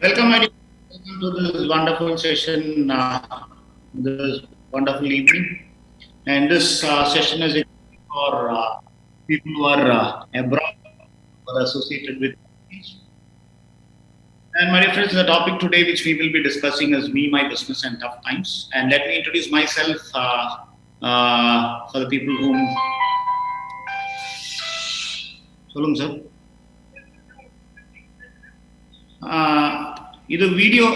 Welcome, my dear. Welcome to this wonderful session, this wonderful evening. And this session is for people who are abroad or associated with. And my dear friends, the topic today which we will be discussing is me, my business, and tough times. And let me introduce myself for the people whom. சொல்லுங்க sir இது video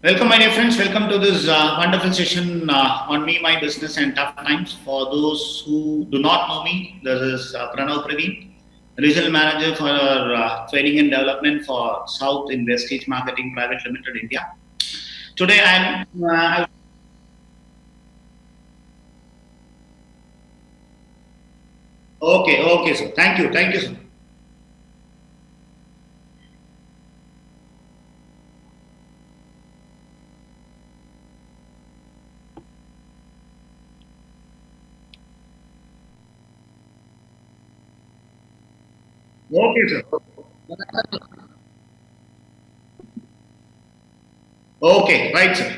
Welcome, my dear friends. Welcome to this wonderful session on me, my business, and tough times. For those who do not know me, this is Pravin, Regional Manager for Training and Development for South in VESTIGE Marketing Private Limited, India. Today, okay, sir. Thank you, sir. Okay, sir. Okay, right, sir.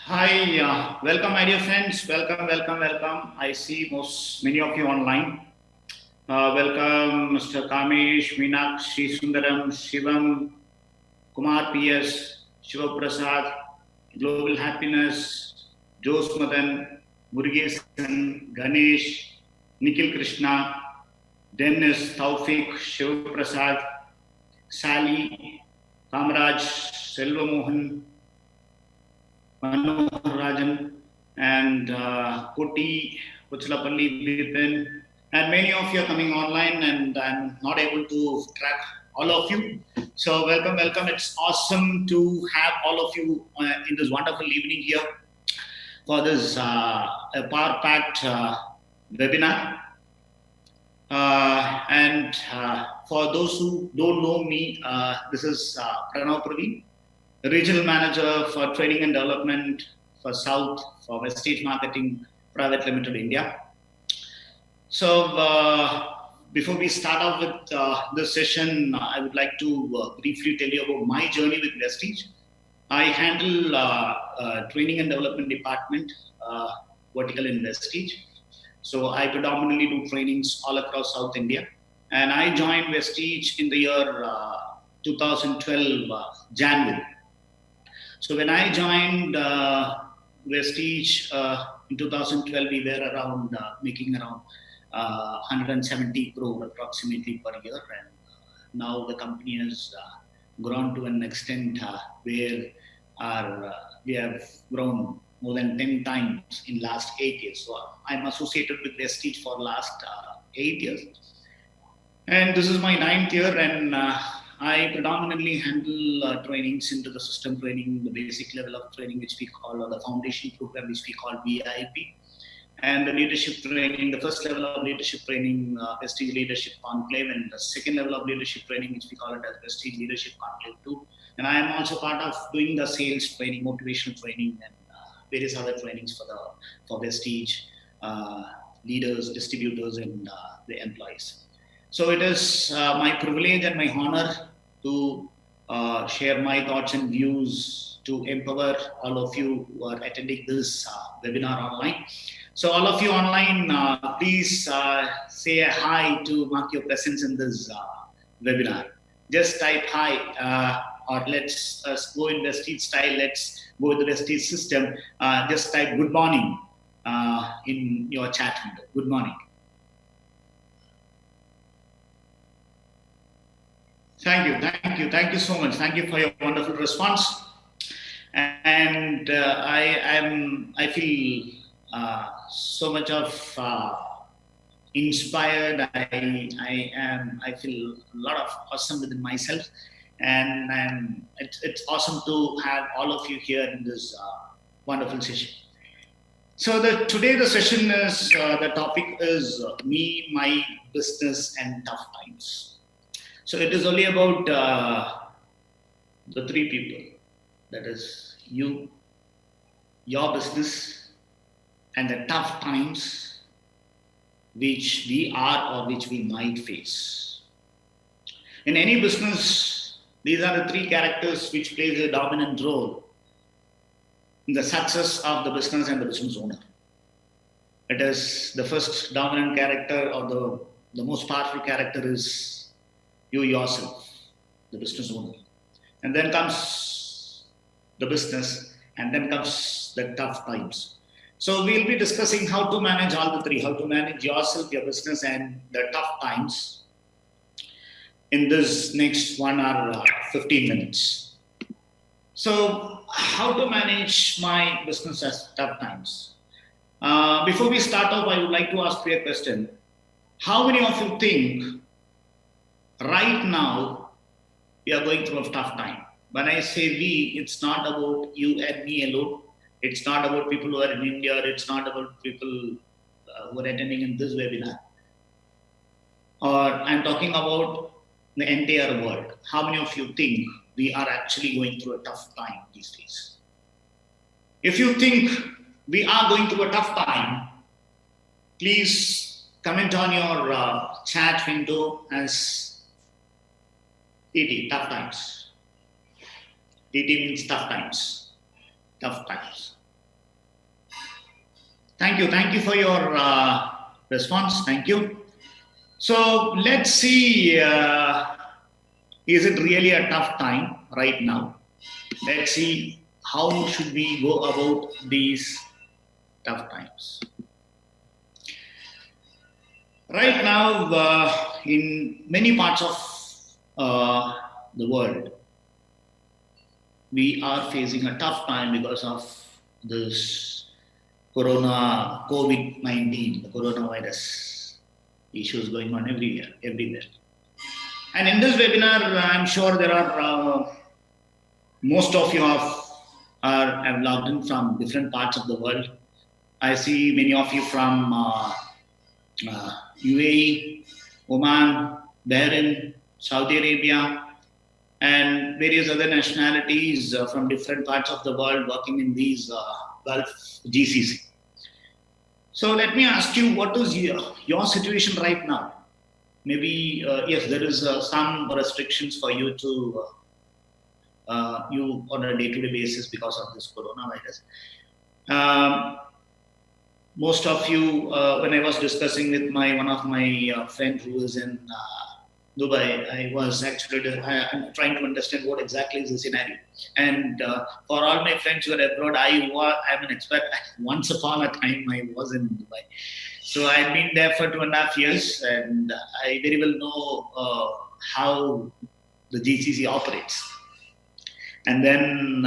Hi, welcome, my dear friends. Welcome, welcome, welcome. I see many of you online. Welcome, Mr. Kamesh, Meenakshi Sundaram, Shivam, Kumar PS, Shiva Prasad, Global Happiness, Jose Madan, Murugesan, Ganesh, Nikhil Krishna, Dennis, Taufik, Shiva Prasad, Sally, Kamraj, Selva Mohan, Manohar Rajan, and Koti, Kuchalapalli, Vipin, and many of you are coming online, and I'm not able to track all of you. So, welcome, welcome. It's awesome to have all of you in this wonderful evening here for this power packed webinar. And for those who don't know me, this is Pranav Pravin, Regional Manager for Training and Development for South for VESTIGE Marketing Private Limited India. So before we start off with this session, I would like to briefly tell you about my journey with VESTIGE. I handle training and development department, vertical in VESTIGE. So I predominantly do trainings all across South India. And I joined VESTIGE in the year 2012, January. So when I joined VESTIGE in 2012, we were around making around 170 crore approximately per year, and now the company has grown to an extent where we have grown more than 10 times in last 8 years. So I'm associated with VESTIGE for last 8 years, and this is my ninth year, and I predominantly handle trainings into the system training, the basic level of training, which we call, or the foundation program, which we call VIP, and the leadership training, the first level of leadership training, VESTIGE Leadership Conclave, and the second level of leadership training, which we call it as VESTIGE Leadership Conclave 2. And I am also part of doing the sales training, motivational training, and various other trainings for VESTIGE leaders, distributors, and the employees. So it is my privilege and my honor to share my thoughts and views to empower all of you who are attending this webinar online. So all of you online, please say a hi to mark your presence in this webinar. Just type hi, or let's go in VESTIGE style. Let's go with the VESTIGE system. Just type good morning in your chat window. Good morning. Thank you so much. Thank you for your wonderful response. And I feel so much of inspired. I feel a lot of awesome within myself, and it's awesome to have all of you here in this wonderful session. So today the session is the topic is me, my business, and tough times. So it is only about the three people, that is you, your business, and the tough times which we are or which we might face. In any business, these are the three characters which plays a dominant role in the success of the business and the business owner. It is the first dominant character, or the most powerful character is you yourself, the business owner. And then comes the business, and then comes the tough times. So we'll be discussing how to manage all the three, how to manage yourself, your business, and the tough times in this next 1 hour, 15 minutes. So how to manage my business as tough times? Before we start off, I would like to ask you a question. How many of you think right now we are going through a tough time? When I say we, it's not about you and me alone. It's not about people who are in India. It's not about people who are attending in this webinar. Or I'm talking about the entire world. How many of you think we are actually going through a tough time these days? If you think we are going through a tough time, please comment on your chat window as TT, tough times. TT means tough times. Tough times. Thank you for your response. Thank you. So let's see, is it really a tough time right now? Let's see how should we go about these tough times. Right now, in many parts of the world, we are facing a tough time because of this COVID-19, the coronavirus issues going on everywhere. And in this webinar, I'm sure there are most of you have logged in from different parts of the world. I see many of you from UAE, Oman, Bahrain, Saudi Arabia, and various other nationalities from different parts of the world working in these Gulf GCC. So let me ask you, what is your situation right now? Maybe yes, there is some restrictions for you to you on a day-to-day basis because of this coronavirus. Most of you, when I was discussing with one of my friend who is in Dubai, I was actually I'm trying to understand what exactly is the scenario. And for all my friends who are abroad, I'm an expert. Once upon a time, I was in Dubai. So I've been there for 2.5 years, and I very well know how the GCC operates. And then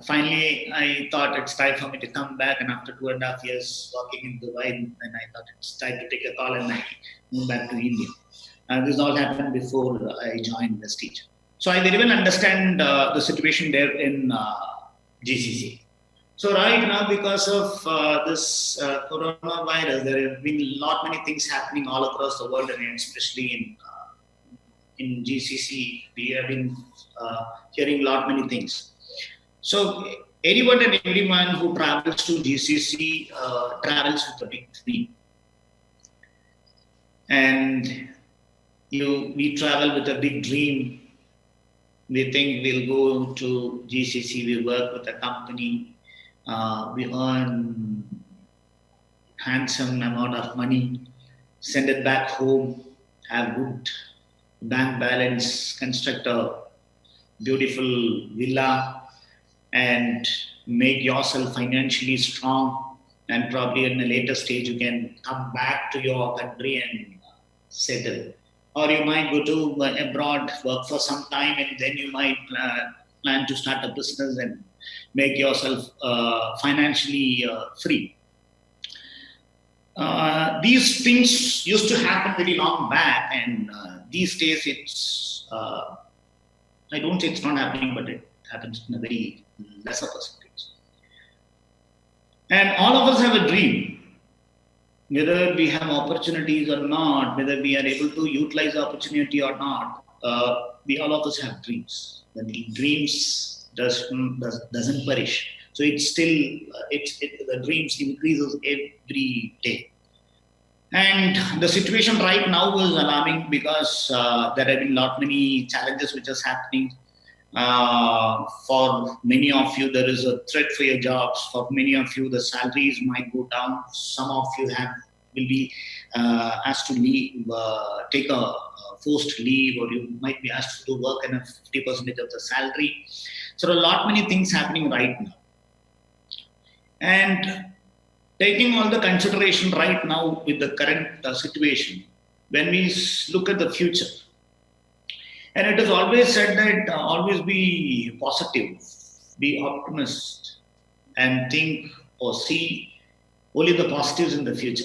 finally, I thought it's time for me to come back. And after 2.5 years working in Dubai, and I thought it's time to take a call and I moved back to India. This all happened before I joined VESTIGE. So I very well understand the situation there in GCC. So right now, because of this coronavirus, there have been many things happening all across the world, and especially in GCC, we have been hearing many things. So anyone and everyone who travels to GCC travels with a big dream, and we travel with a big dream. We think we'll go to GCC, we work with a company, we earn handsome amount of money, send it back home, have good bank balance, construct a beautiful villa, and make yourself financially strong. And probably in a later stage, you can come back to your country and settle. Or you might go to abroad, work for some time, and then you might plan to start a business and make yourself financially free. These things used to happen very long back, and these days it's, I don't say it's not happening, but it happens in a very lesser percentage. And all of us have a dream. Whether we have opportunities or not, whether we are able to utilize the opportunity or not, we all of us have dreams. The dreams doesn't perish. So it's still, the dreams increases every day. And the situation right now is alarming because there have been many challenges which is happening. For many of you, there is a threat for your jobs. For many of you, the salaries might go down. Some of you will be asked to leave, take a forced leave, or you might be asked to work in a 50% of the salary. So many things happening right now. And taking all the consideration right now with the current situation, when we look at the future, and it is always said that always be positive, be optimist, and think or see only the positives in the future.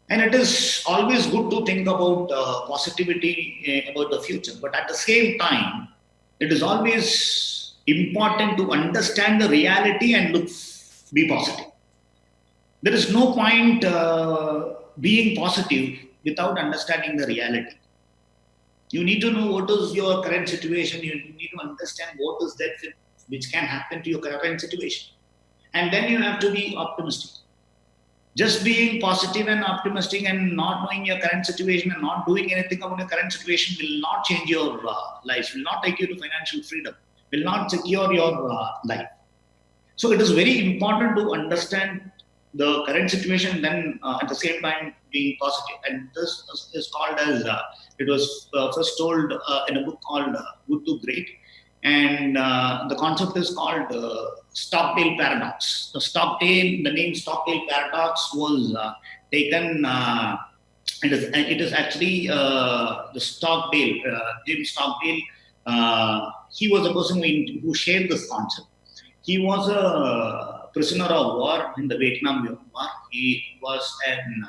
And it is always good to think about positivity about the future. But at the same time, it is always important to understand the reality and be positive. There is no point being positive without understanding the reality. You need to know what is your current situation. You need to understand what is that which can happen to your current situation. And then you have to be optimistic. Just being positive and optimistic and not knowing your current situation and not doing anything about your current situation will not change your life, will not take you to financial freedom, will not secure your life. So it is very important to understand the current situation, then at the same time being positive. And this is called as, it was first told in a book called Good to Great. And the concept is called Stockdale Paradox. The name Stockdale Paradox was taken. It is actually the Stockdale, James Stockdale. He was a person who shared this concept. He was a prisoner of war in the Vietnam War. He was an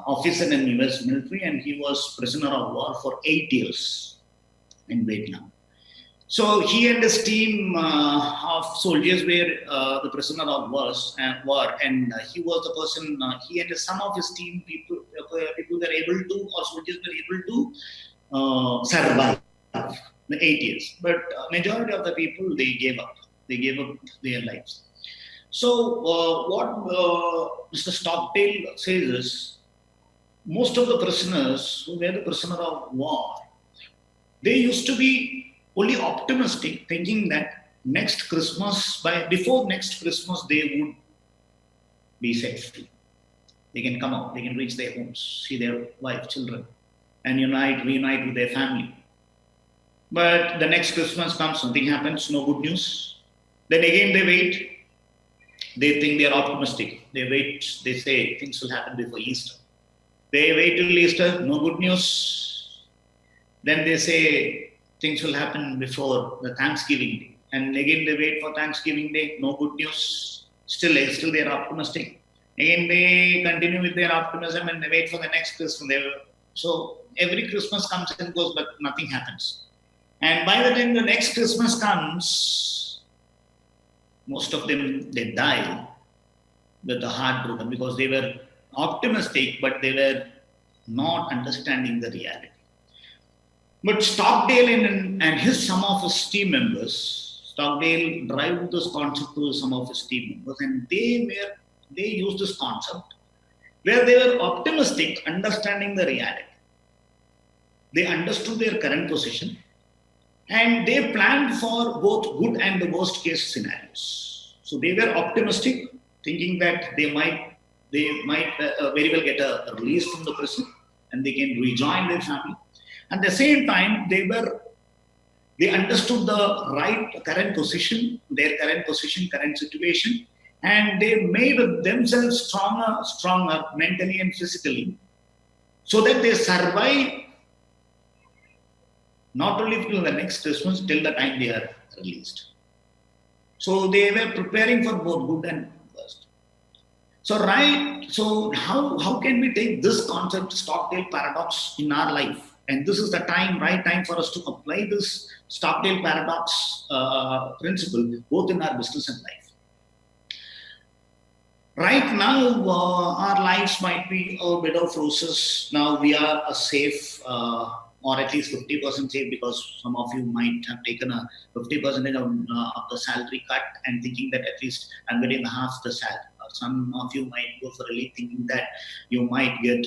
officer in the US military, and he was prisoner of war for 8 years in Vietnam. So he and his team of soldiers were the prisoner of war, and he was the person. He and some of his team people were able to, or soldiers were able to survive the 8 years. But majority of the people, they gave up. They gave up their lives. So what Mr. Stockdale says is, most of the prisoners who were the prisoner of war, they used to be only optimistic, thinking that before next Christmas, they would be set free. They can come out, they can reach their homes, see their wife, children, and reunite with their family. But the next Christmas comes, something happens, no good news. Then again they wait. They think they are optimistic. They wait, they say things will happen before Easter. They wait till Easter, no good news. Then they say things will happen before the Thanksgiving Day. And again they wait for Thanksgiving Day, no good news. Still they are optimistic. Again they continue with their optimism and they wait for the next Christmas. So every Christmas comes and goes, but nothing happens. And by the time the next Christmas comes, most of them, they die with the heart broken, because they were optimistic, but they were not understanding the reality. But Stockdale and some of his team members, Stockdale drive this concept to some of his team members, and they used this concept where they were optimistic, understanding the reality. They understood their current position, and they planned for both good and the worst case scenarios. So they were optimistic, thinking that they might very well get a release from the prison and they can rejoin their family. At the same time, they understood the current position, current situation, and they made themselves stronger mentally and physically, so that they survive not only till the next Christmas, till the time they are released. So they were preparing for both good and worst. So how can we take this concept, Stockdale paradox, in our life? And this is the right time for us to apply this Stockdale paradox principle both in our business and life. Right now, our lives might be a bit of roses. Now we are a safe, or at least 50% safe, because some of you might have taken a 50% of the salary cut and thinking that at least I'm getting half the salary. Some of you might go for relief, thinking that you might get,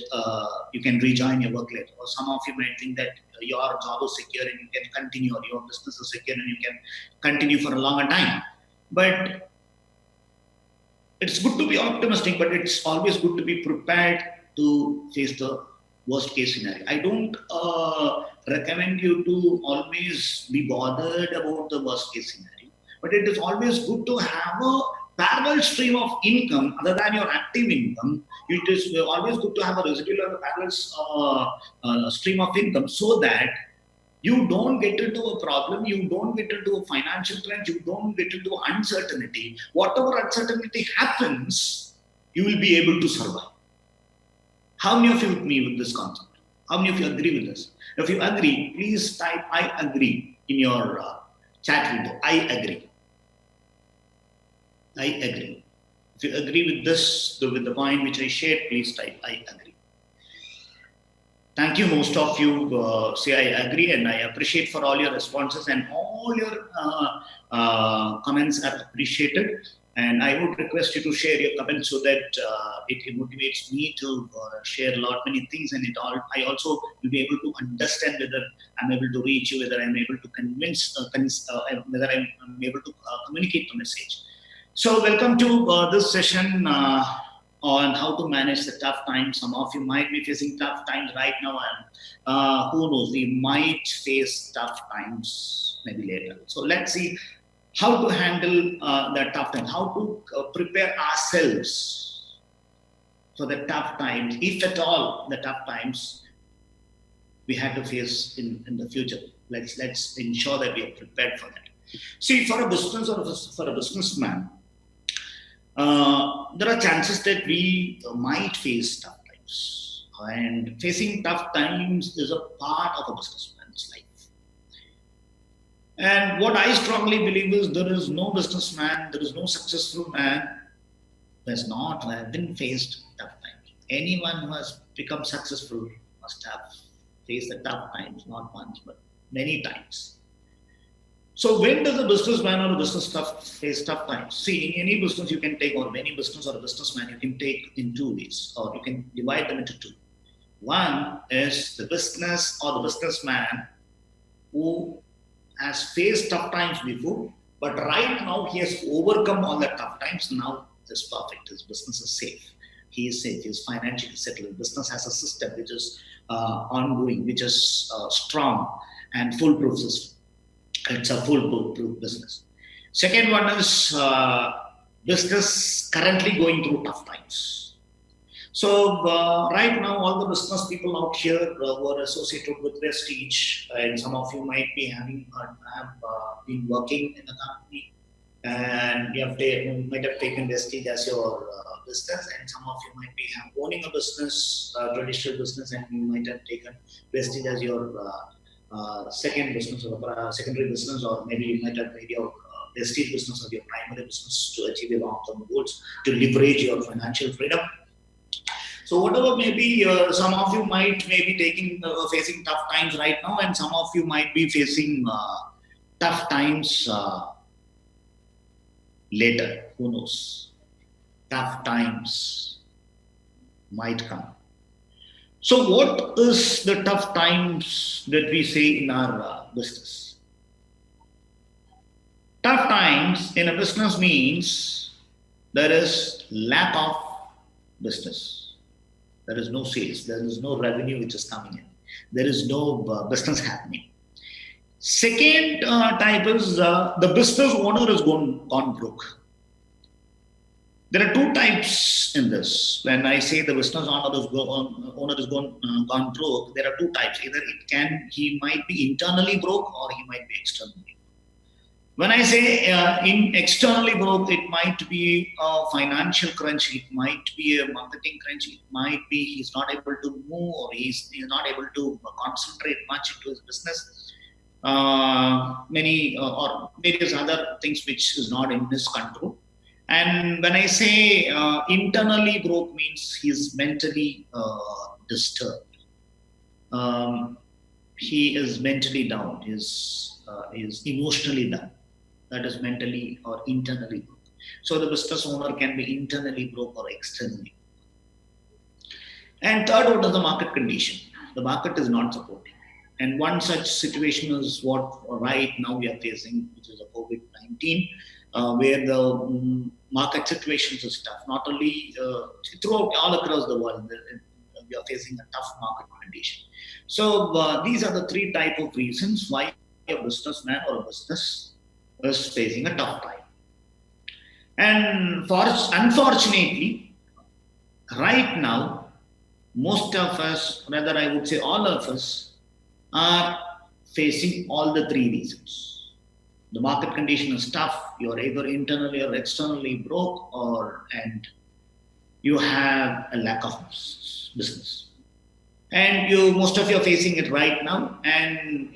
you can rejoin your work later. Or some of you might think that your job is secure and you can continue, or your business is secure and you can continue for a longer time. But it's good to be optimistic, but it's always good to be prepared to face the worst case scenario. I don't recommend you to always be bothered about the worst case scenario, but it is always good to have a parallel stream of income other than your active income. It is always good to have a residual or a parallel stream of income, so that you don't get into a problem, you don't get into a financial crunch, you don't get into uncertainty. Whatever uncertainty happens, you will be able to survive. How many of you with me with this concept? How many of you agree with this? If you agree, please type I agree in your chat window. I agree. I agree. If you agree with this, with the point which I shared, please type I agree. Thank you. Most of you say I agree, and I appreciate for all your responses, and all your comments are appreciated. And I would request you to share your comments so that it motivates me to share many things, and I also will be able to understand whether I'm able to reach you, whether I'm able to convince, whether I'm able to communicate the message. So, welcome to this session on how to manage the tough times. Some of you might be facing tough times right now, and who knows, we might face tough times maybe later. So, let's see how to handle the tough times, how to prepare ourselves for the tough times, if at all the tough times we had to face in the future. Let's ensure that we are prepared for that. See, for a business or for a businessman, there are chances that we might face tough times. And facing tough times is a part of a businessman's life. And what I strongly believe is there is no businessman, there is no successful man who has not been faced tough times. Anyone who has become successful must have faced the tough times, not once, but many times. So when does a businessman or a business face tough times? See, in any business you can take, or any business or a businessman you can take in two ways, or you can divide them into two. One is the business or the businessman who has faced tough times before, but right now he has overcome all the tough times. Now it's perfect. His business is safe. He is safe. He is financially settled. His business has a system which is ongoing, which is strong and foolproof system. It's a foolproof business. Second one is business currently going through tough times. So right now, all the business people out here who are associated with Vestige, and some of you might be have been working in a company, and you might have taken Vestige as your business, and some of you might be owning a business, traditional business, and you might have taken Vestige as your second business or secondary business, or maybe you might have made your Vestige business or your primary business to achieve your long-term goals, to leverage your financial freedom. So whatever maybe some of you might maybe facing tough times right now, and some of you might be facing tough times later. Who knows? Tough times might come. So what is the tough times that we see in our business? Tough times in a business means there is lack of business. There is no sales. There is no revenue which is coming in. There is no business happening. Second type is the business owner has gone broke. There are two types in this. When I say the business owner is gone broke, there are two types. Either he might be internally broke, or he might be externally. When I say externally broke, it might be a financial crunch, it might be a marketing crunch, it might be he's not able to move, or he's not able to concentrate much into his business. Or various other things which is not in his control. And when I say internally broke, means he's mentally disturbed. He is mentally down. He is emotionally down. That is mentally or internally broke. So the business owner can be internally broke or externally. And third, what is the market condition? The market is not supporting. And one such situation is what right now we are facing, which is the COVID-19. Where the market situations is tough, not only throughout all across the world, we are facing a tough market condition. So these are the three type of reasons why a businessman or a business is facing a tough time. And unfortunately, right now, most of us, rather I would say all of us, are facing all the three reasons. The market condition is tough. You're either internally or externally broke, and you have a lack of business. And most of you are facing it right now. And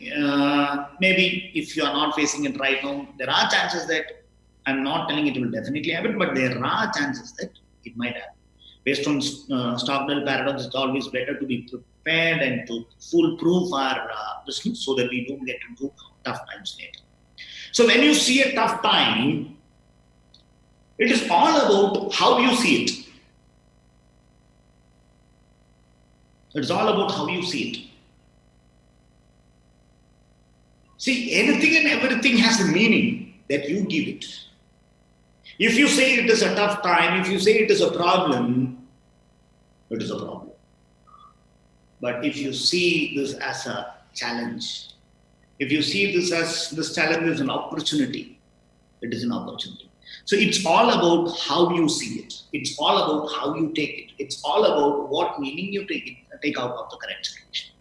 maybe if you are not facing it right now, there are chances that, I'm not telling it will definitely happen, but there are chances that it might happen. Based on Stockdale paradox, it's always better to be prepared and to foolproof our business so that we don't get into tough times later. So when you see a tough time, it is all about how you see it. It's all about how you see it. See, anything and everything has a meaning that you give it. If you say it is a tough time, if you say it is a problem, it is a problem. But if you see this as a challenge, if you see this challenge as an opportunity, it is an opportunity. So it's all about how you see it. It's all about how you take it. It's all about what meaning you take out of the current situation.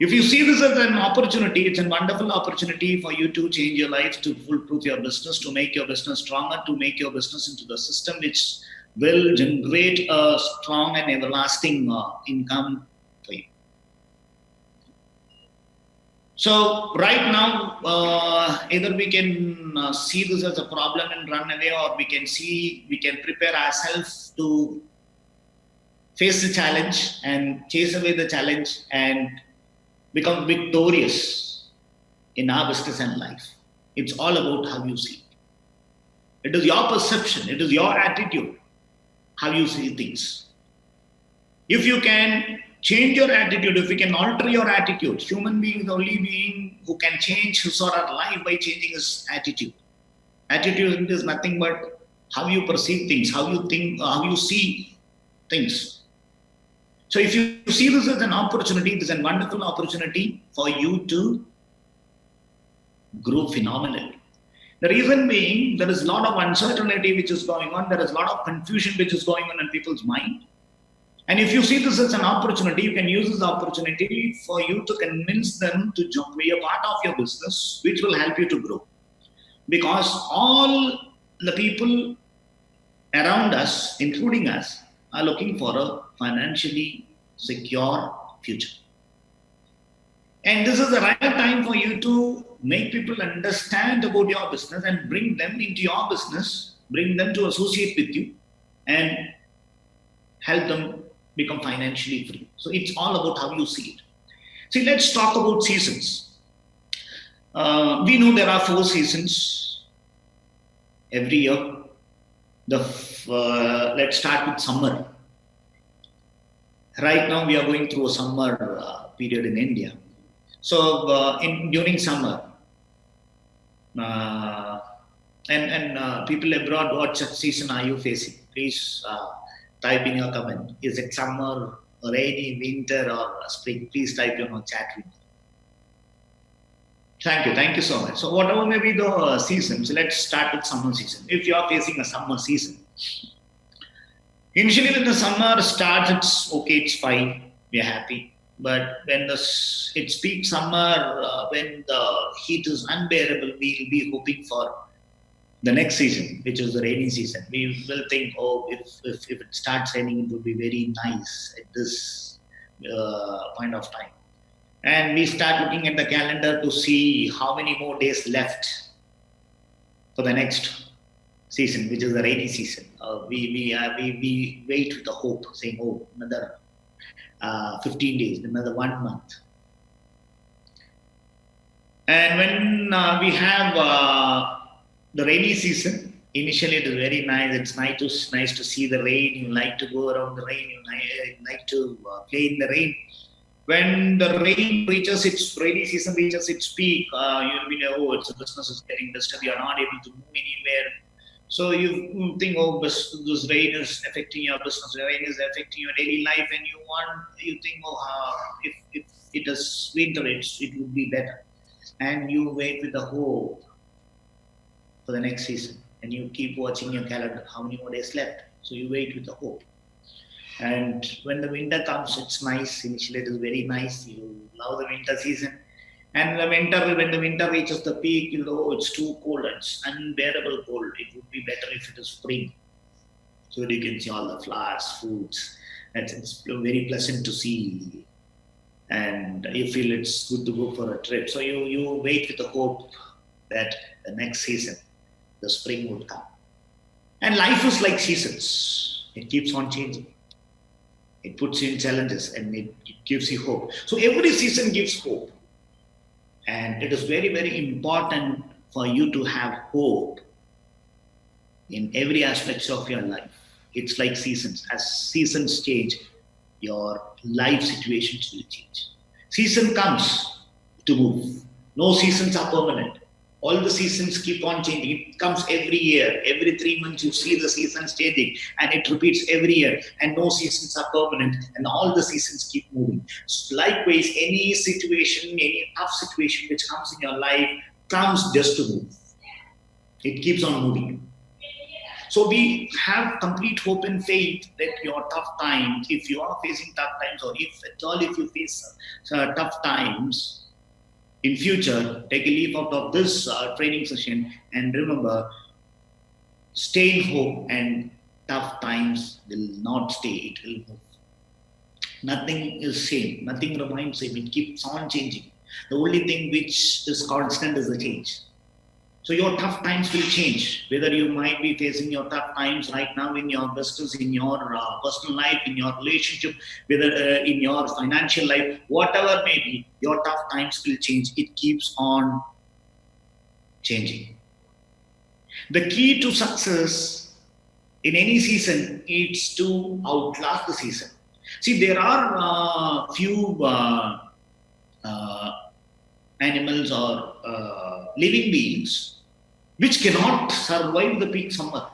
If you see this as an opportunity, it's a wonderful opportunity for you to change your life, to foolproof your business, to make your business stronger, to make your business into the system which will generate a strong and everlasting income for you. So right now, either we can see this as a problem and run away, or we can prepare ourselves to face the challenge and chase away the challenge and become victorious in our business and life. It's all about how you see it. It is your perception, it is your attitude, how you see things. If you can change your attitude, if you can alter your attitude, human being is the only being who can change his or her life by changing his attitude. Attitude is nothing but how you perceive things, how you think, how you see things. So if you see this as an opportunity, it is a wonderful opportunity for you to grow phenomenally. The reason being, there is a lot of uncertainty which is going on, there is a lot of confusion which is going on in people's mind. And if you see this as an opportunity, you can use this opportunity for you to convince them to be a part of your business, which will help you to grow. Because all the people around us, including us, are looking for a financially secure future. And this is the right time for you to make people understand about your business and bring them into your business, bring them to associate with you, and help them become financially free. So it's all about how you see it. See, let's talk about seasons. We know there are 4 seasons every year. Let's start with summer. Right now, we are going through a summer period in India. So, during summer, and people abroad, what season are you facing? Please type in your comment. Is it summer, rainy, winter, or spring? Please type in our chat with me. Thank you so much. So, whatever may be the seasons, let's start with summer season. If you are facing a summer season, initially when the summer starts, it's okay, it's fine, we're happy. But when it's peak summer, when the heat is unbearable, we'll be hoping for the next season, which is the rainy season. We will think, oh, if it starts raining, it would be very nice at this point of time. And we start looking at the calendar to see how many more days left for the next season, which is the rainy season. We wait with the hope, saying, oh, another 15 days, another 1 month. And when we have the rainy season, initially it is very nice. It's nice to see the rain. You like to go around the rain. You like to play in the rain. When the rain reaches its rainy season reaches its peak, you'll be like, oh, the business is getting disturbed. You're not able to move anywhere. So you think, oh, this rain is affecting your business. The rain is affecting your daily life, and you think, oh, if it is winter, it would be better. And you wait with the hope for the next season, and you keep watching your calendar. How many more days left? So you wait with the hope. And when the winter comes, it's nice. Initially, it is very nice. You love the winter season. And when the winter reaches the peak, it's too cold. It's unbearable cold. It would be better if it is spring. So you can see all the flowers, fruits. It's very pleasant to see. And you feel it's good to go for a trip. So you wait with the hope that the next season, the spring would come. And life is like seasons. It keeps on changing. It puts you in challenges and it gives you hope. So every season gives hope. And it is very, very important for you to have hope in every aspect of your life. It's like seasons. As seasons change, your life situations will change. Season comes to move. No seasons are permanent. All the seasons keep on changing. It comes every year. Every 3 months, you see the seasons changing, and it repeats every year. And no seasons are permanent, and all the seasons keep moving. So likewise, any situation, any tough situation which comes in your life comes just to move. It keeps on moving. So we have complete hope and faith that your tough times, if you are facing tough times, or if at all if you face tough times in future, take a leap out of this training session and remember, stay in hope, and tough times will not stay. It will move. Nothing is same. Nothing remains same. It keeps on changing. The only thing which is constant is the change. So your tough times will change. Whether you might be facing your tough times right now in your business, in your personal life, in your relationship, whether in your financial life, whatever may be, your tough times will change. It keeps on changing. The key to success in any season is to outlast the season. See, there are few uh, animals or living beings which cannot survive the peak summer.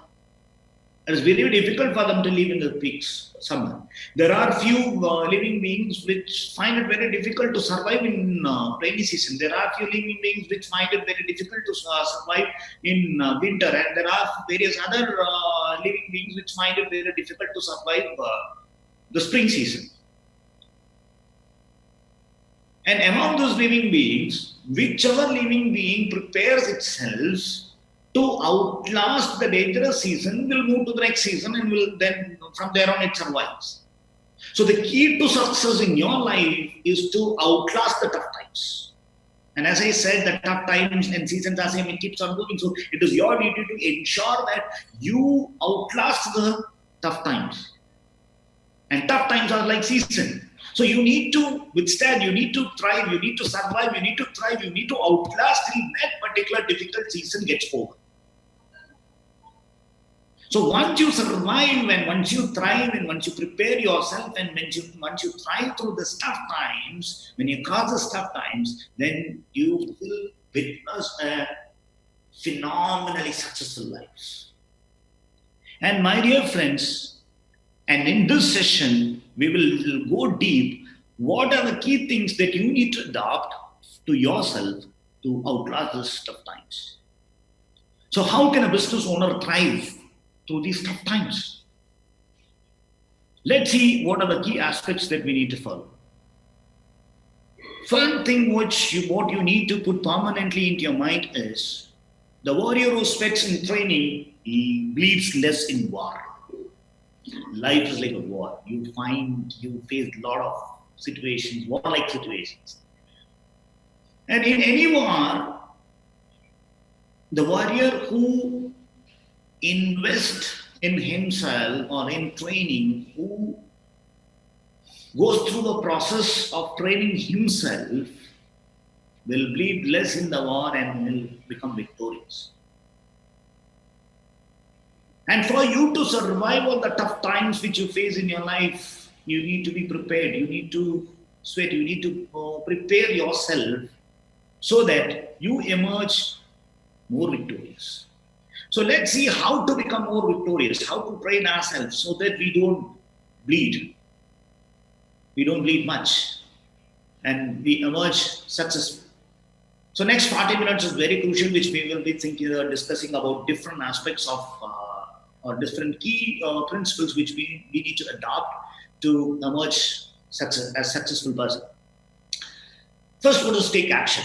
It is very difficult for them to live in the peak summer. There are few living beings which find it very difficult to survive in rainy season. There are few living beings which find it very difficult to survive in winter, and there are various other living beings which find it very difficult to survive the spring season. And among those living beings, whichever living being prepares itself to outlast the dangerous season will move to the next season, and will then from there on it survives. So the key to success in your life is to outlast the tough times. And as I said, the tough times and seasons are same, it keeps on moving. So it is your duty to ensure that you outlast the tough times. And tough times are like season. So you need to withstand, you need to thrive, you need to survive, you need to thrive, you need to outlast till that particular difficult season gets over. So once you survive, and once you thrive, and once you prepare yourself, and once you thrive through the tough times, when you cross the tough times, then you will witness a phenomenally successful life. And my dear friends, and in this session, we will go deep. What are the key things that you need to adopt to yourself to outlast these tough times? So how can a business owner thrive through these tough times? Let's see what are the key aspects that we need to follow. First thing what you need to put permanently into your mind is the warrior who sweats in training, he bleeds less in war. Life is like a war. You face a lot of situations, war-like situations. And in any war, the warrior who invests in himself or in training, who goes through the process of training himself, will bleed less in the war and will become victorious. And for you to survive all the tough times which you face in your life, you need to be prepared. You need to sweat. You need to prepare yourself so that you emerge more victorious. So let's see how to become more victorious, how to train ourselves so that we don't bleed. We don't bleed much, and we emerge successful. So next 40 minutes is very crucial, which we will be discussing about different aspects of or different key principles which we need to adopt to emerge as successful person. First, let us take action.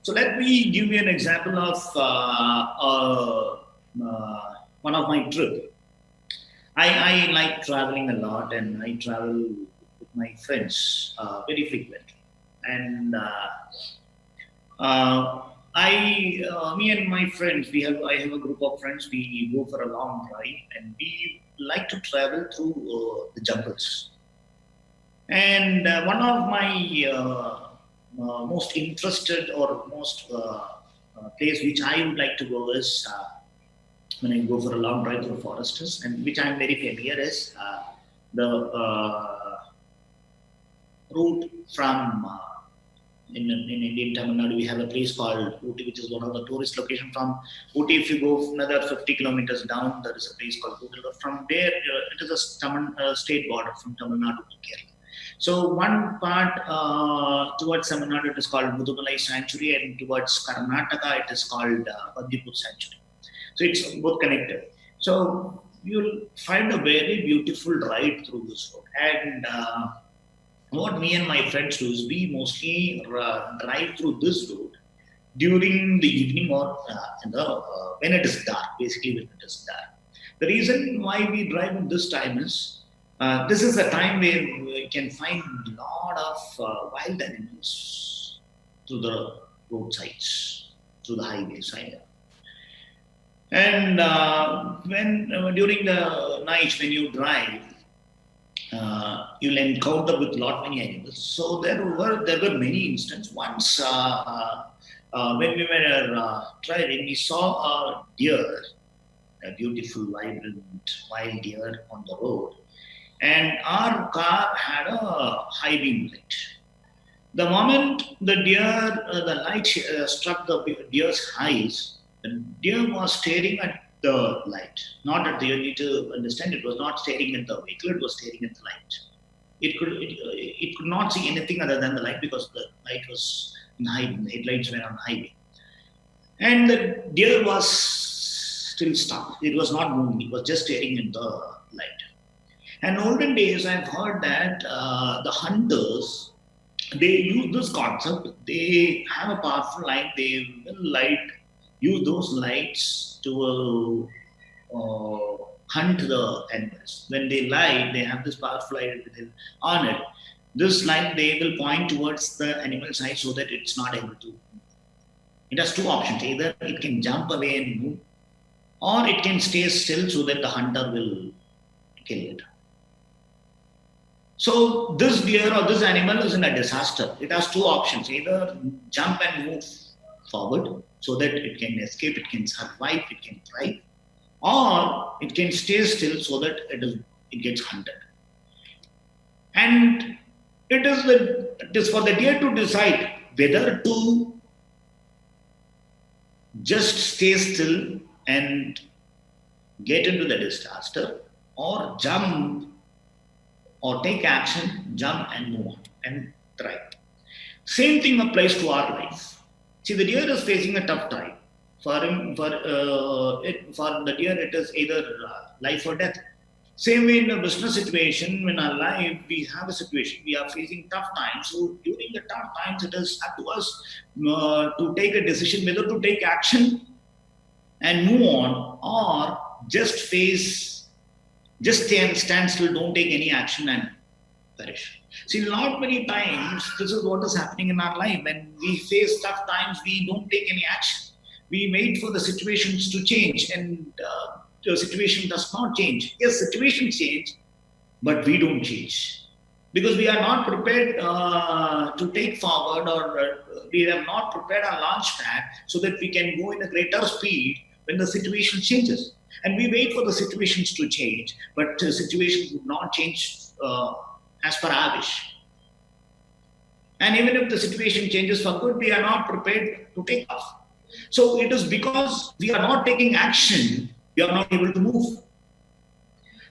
So let me give you an example of one of my trip. I like traveling a lot, and I travel with my friends very frequently. And me and my friends, I have a group of friends. We go for a long drive, and we like to travel through the jungles. And one of my most interested or most place which I would like to go is when I go for a long drive through forests, and which I am very familiar is the route from in Indian Tamil Nadu, we have a place called Ooty, which is one of the tourist locations. From Ooty, if you go another 50 kilometers down, there is a place called Ooty. From there, it is a state border from Tamil Nadu to Kerala. So one part towards Tamil Nadu, it is called Mudumalai Sanctuary, and towards Karnataka, it is called Bandipur Sanctuary. So it's both connected. So you'll find a very beautiful ride through this road. And what me and my friends do is we mostly drive through this road during the evening or when it is dark, basically when it is dark. The reason why we drive at this time is this is a time where we can find a lot of wild animals through the roadsides, through the highways. And when during the night when you drive, you'll encounter with lot many animals. So there were many instances. Once when we were driving, we saw a deer, a beautiful, vibrant wild deer on the road, and our car had a high beam light. The moment the light struck the deer's eyes, the deer was staring at the light, not at the. You need to understand, it was not staring at the vehicle; it was staring at the light. It could not see anything other than the light because the light was in high. The headlights were on highway, and the deer was still stuck. It was not moving. It was just staring at the light. And olden days, I've heard that the hunters they use this concept. They have a powerful light. They will use those lights to hunt the animals. When they light, they have this powerful light on it. This light they will point towards the animal's eye so that it's not able to. It has two options: either it can jump away and move, or it can stay still so that the hunter will kill it. So this deer or this animal is in a disaster. It has two options: either jump and move forward so that it can escape, it can survive, it can thrive, or it can stay still so that it gets hunted. And it is for the deer to decide whether to just stay still and get into the disaster, or jump or take action, jump and move on and thrive. Same thing applies to our life. See, the deer is facing a tough time. For him, for the deer, it is either life or death. Same way in a business situation, in our life, we have a situation, we are facing tough times. So during the tough times, it is up to us to take a decision whether to take action and move on, or just stand still, don't take any action and perish. See, not many times, this is what is happening in our life. When we face tough times, we don't take any action. We wait for the situations to change, and the situation does not change. Yes, situations change, but we don't change. Because we are not prepared to take forward, or we have not prepared our launch pad so that we can go in a greater speed when the situation changes. And we wait for the situations to change, but the situations would not change as per our wish. And even if the situation changes for good, we are not prepared to take off. So it is because we are not taking action, we are not able to move.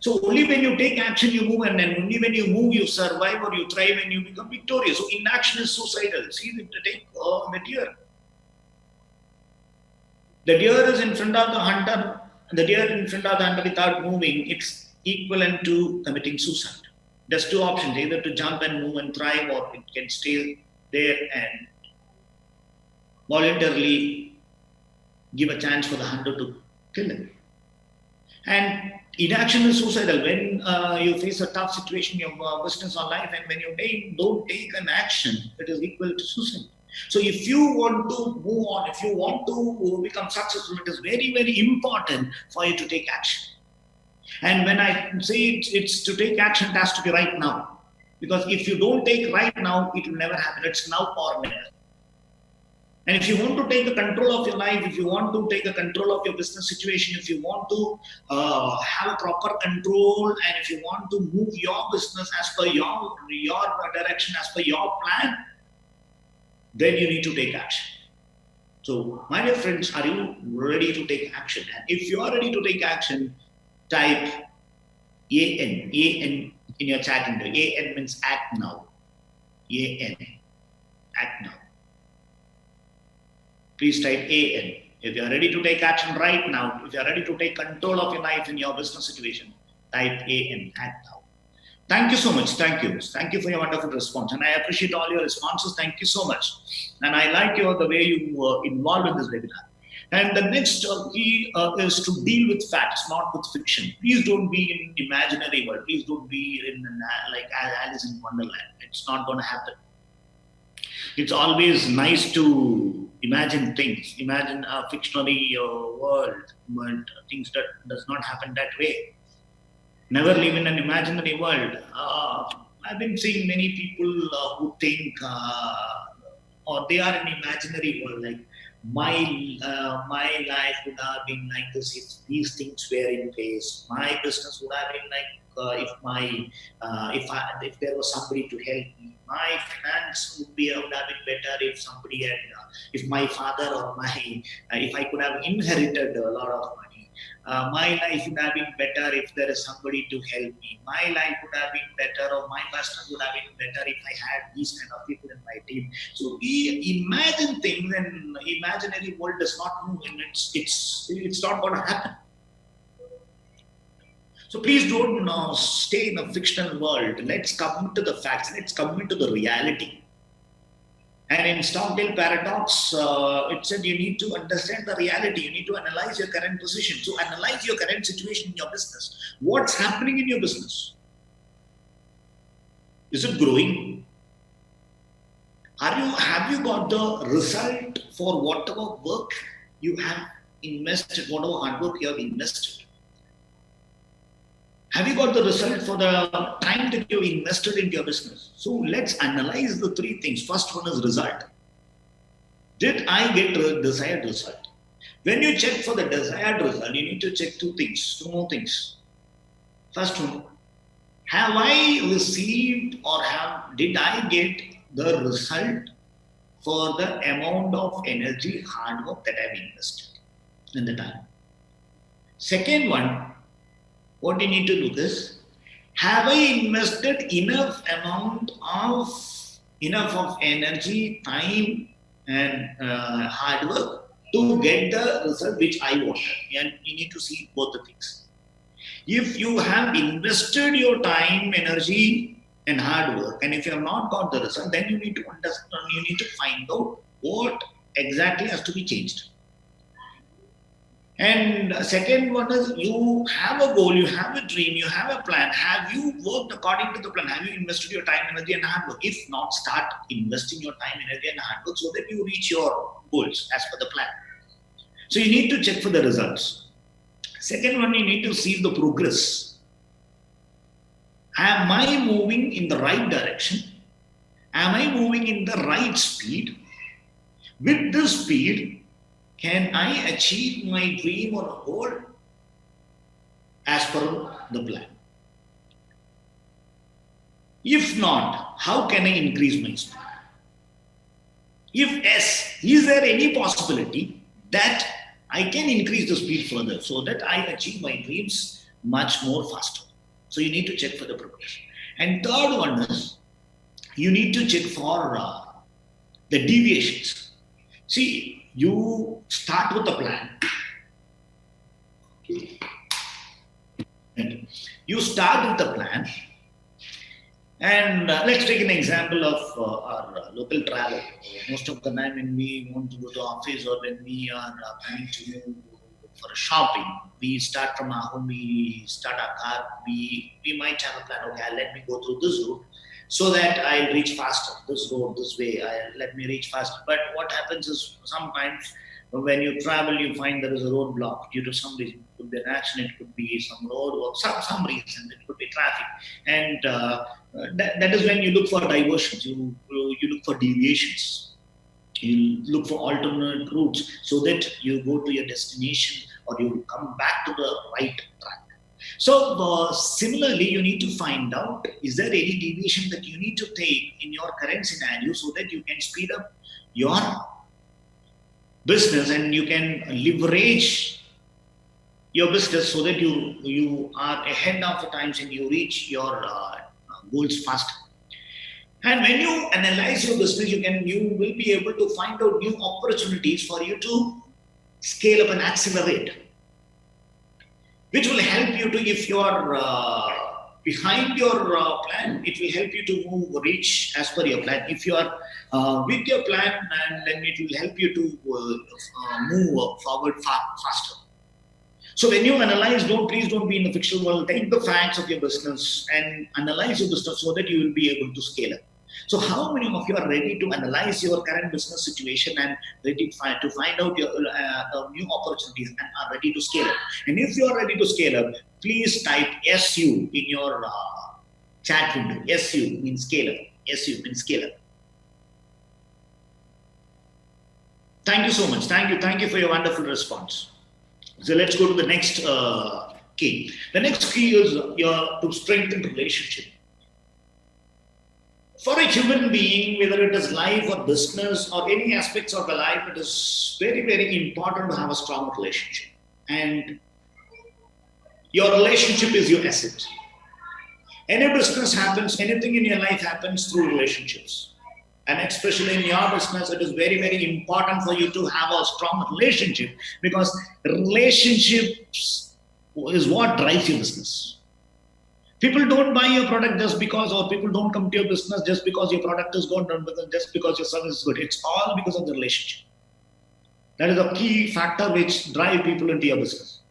So only when you take action, you move, and then only when you move, you survive or you thrive and you become victorious. So inaction is suicidal. See, take the deer. The deer is in front of the hunter. The deer in front of the hunter without moving, it's equivalent to committing suicide. There's two options: either to jump and move and thrive, or it can stay there and voluntarily give a chance for the hunter to kill him. And inaction is suicidal. When you face a tough situation in your business or life, and when you don't take an action, it is equal to suicide. So if you want to move on, if you want to become successful, it is very, very important for you to take action. And when I say it's to take action, it has to be right now. Because if you don't take right now, it will never happen. It's now or never. And if you want to take a control of your life, if you want to take a control of your business situation, if you want to have a proper control, and if you want to move your business as per your direction, as per your plan, then you need to take action. So, my dear friends, are you ready to take action? And if you are ready to take action, type AN in your chat window. AN means act now. AN, act now. Please type AN. If you are ready to take action right now, if you are ready to take control of your life in your business situation, type AN, act now. Thank you so much. Thank you. Thank you for your wonderful response. And I appreciate all your responses. Thank you so much. And I like the way you were involved in this webinar. And the next key is to deal with facts, not with fiction. Please don't be in imaginary world. Please don't be in like Alice in Wonderland. It's not going to happen. It's always nice to imagine things, imagine a fictionary world, but things that does not happen that way. Never live in an imaginary world. I've been seeing many people who think or they are in imaginary world. Like my life would have been like this if these things were in place. My business would have been like if there was somebody to help me. My finance would have been better if somebody had if my father or my if I could have inherited a lot of money. My life would have been better if there is somebody to help me. My life would have been better, or my business would have been better if I had these kind of people in my team. So we imagine things, and imaginary world does not move, and it's not going to happen. So please don't stay in a fictional world. Let's come into the facts. Let's come into the reality. And in Stockdale paradox, it said you need to understand the reality. You need to analyze your current position. So analyze your current situation in your business. What's happening in your business? Is it growing? Have you got the result for whatever work you have invested, whatever hard work you have invested? Have you got the result for the time that you invested into your business? So let's analyze the three things. First one is result. Did I get the desired result? When you check for the desired result, you need to check two more things. First one, have I received or did I get the result for the amount of energy, hard work that I've invested in the time? Second one, what you need to look is, have I invested enough of energy, time, and hard work to get the result which I wanted? And you need to see both the things. If you have invested your time, energy, and hard work, and if you have not got the result, then you need to understand, you need to find out what exactly has to be changed. And second one is, you have a goal, you have a dream, you have a plan. Have you worked according to the plan? Have you invested your time, energy, and hard work? If not, start investing your time, energy, and hard work so that you reach your goals as per the plan. So you need to check for the results. Second one, you need to see the progress. Am I moving in the right direction? Am I moving in the right speed? With this speed, can I achieve my dream or goal as per the plan? If not, how can I increase my speed? If yes, is there any possibility that I can increase the speed further so that I achieve my dreams much more faster? So you need to check for the progress. And third one is, you need to check for the deviations. See, you start with a plan. You start with the plan. And let's take an example of our local travel. Most of the time when we want to go to office or when we are planning to go for shopping, we start from our home, we start our car, we might have a plan, okay, let me go through this route so that I'll reach faster. This road, this way, let me reach faster. But what happens is sometimes when you travel, you find there is a roadblock due to some reason. It could be an accident, it could be some road or some reason, it could be traffic. And that is when you look for diversions, you look for deviations. You look for alternate routes so that you go to your destination or you come back to the right track. So similarly, you need to find out, is there any deviation that you need to take in your current scenario so that you can speed up your business, and you can leverage your business so that you are ahead of the times and you reach your goals faster. And when you analyze your business, you will be able to find out new opportunities for you to scale up and accelerate, which will help you to, if you are behind your plan, it will help you to reach as per your plan. If you are with your plan, and then it will help you to move forward faster. So when you analyze, please don't be in the fictional world. Take the facts of your business and analyze your business so that you will be able to scale up. So how many of you are ready to analyze your current business situation and ready to find out your new opportunities and are ready to scale up? And if you are ready to scale up, please type SU in your chat window. SU means scale up. SU means scale up. Thank you so much. Thank you for your wonderful response. So let's go to the next key. The next key is to strengthen relationship. For a human being, whether it is life or business or any aspects of the life, it is very, very important to have a strong relationship. And your relationship is your asset. Any business happens, anything in your life happens through relationships. And especially in your business, it is very, very important for you to have a strong relationship, because relationships is what drives your business. People don't buy your product just because, or people don't come to your business just because your product is good, or just because your service is good. It's all because of the relationship. That is a key factor which drives people into your business.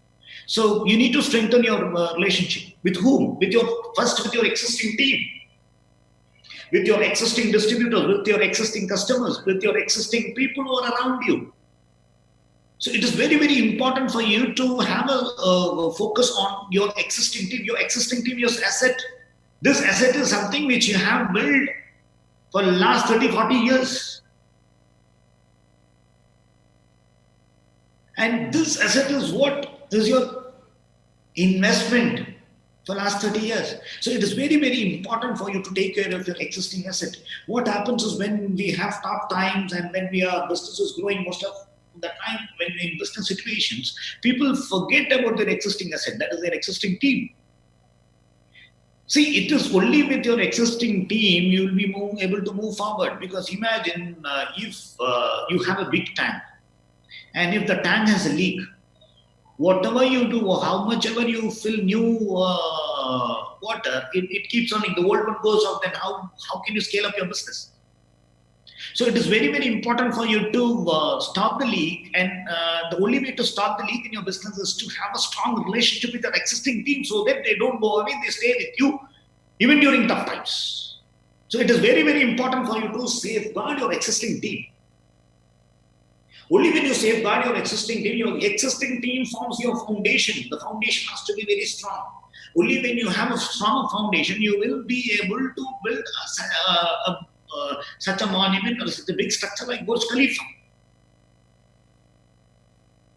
So you need to strengthen your relationship. With whom? With your existing team, with your existing distributors, with your existing customers, with your existing people who are around you. So it is very, very important for you to have a focus on your existing team. Your existing team, your asset. This asset is something which you have built for the last 30, 40 years. And this asset is what is your investment for the last 30 years. So it is very, very important for you to take care of your existing asset. What happens is, when we have tough times and when our business is growing, most of the time when in business situations, people forget about their existing asset, that is their existing team. See, it is only with your existing team you will be able to move forward. Because imagine if you have a big tank, and if the tank has a leak, whatever you do, or how much ever you fill new water, it keeps on. If the old one goes out, then how can you scale up your business? So it is very, very important for you to stop the leak, and the only way to stop the leak in your business is to have a strong relationship with your existing team, so that they don't go away, they stay with you even during tough times. So it is very, very important for you to safeguard your existing team. Only when you safeguard your existing team forms your foundation. The foundation has to be very strong. Only when you have a strong foundation, you will be able to build such a monument or such a big structure like Burj Khalifa.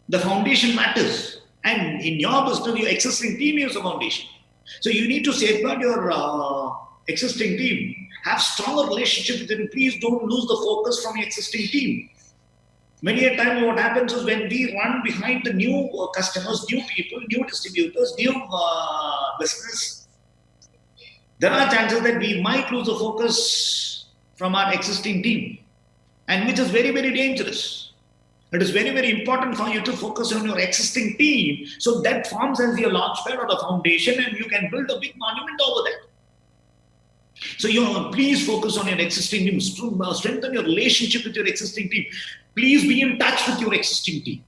The foundation matters. And in your business, your existing team is a foundation. So you need to safeguard your existing team. Have stronger relationship with them. Please don't lose the focus from your existing team. Many a time what happens is, when we run behind the new customers, new people, new distributors, new business, there are chances that we might lose the focus from our existing team, and which is very, very dangerous. It is very, very important for you to focus on your existing team, so that forms as your launchpad or the foundation, and you can build a big monument over that. So please focus on your existing team. Strengthen your relationship with your existing team. Please be in touch with your existing team.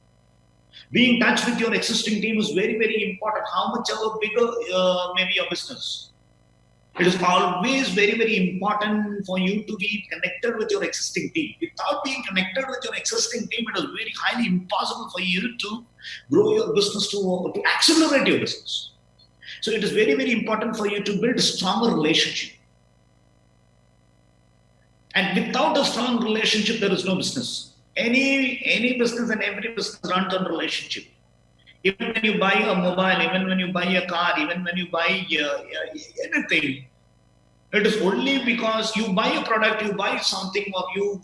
Be in touch with your existing team is very, very important. How much ever bigger may be your business, it is always very, very important for you to be connected with your existing team. Without being connected with your existing team, it is very highly impossible for you to grow your business, to accelerate your business. So it is very, very important for you to build a stronger relationship. And without a strong relationship, there is no business. Any business and every business runs on relationship. Even when you buy a mobile, even when you buy a car, even when you buy anything, It is only because you buy a product, you buy something, or you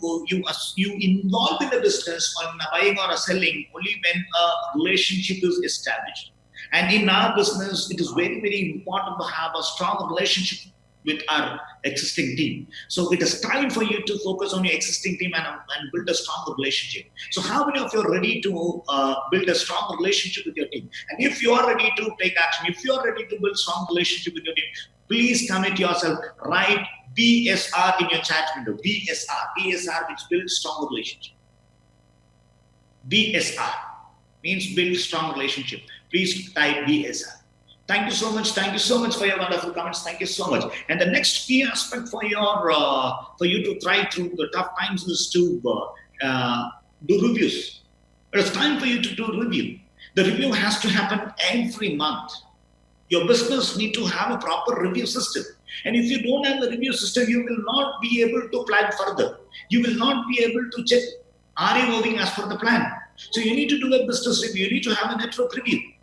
involve in the business on buying or selling only when a relationship is established. And in our business, it is very very important to have a strong relationship with our existing team. So it is time for you to focus on your existing team and build a strong relationship. So how many of you are ready to build a strong relationship with your team? And if you are ready to take action, if you are ready to build strong relationship with your team, please commit yourself. Write BSR in your chat window. BSR which builds strong relationship. BSR means build strong relationship. Please type BSR. Thank you so much. Thank you so much for your wonderful comments. Thank you so much. And the next key aspect for you to thrive through the tough times is to do reviews. It's time for you to do review. The review has to happen every month. Your business need to have a proper review system. And if you don't have the review system, you will not be able to plan further. You will not be able to check, are you moving as per the plan? So you need to do a business review. You need to have a network review.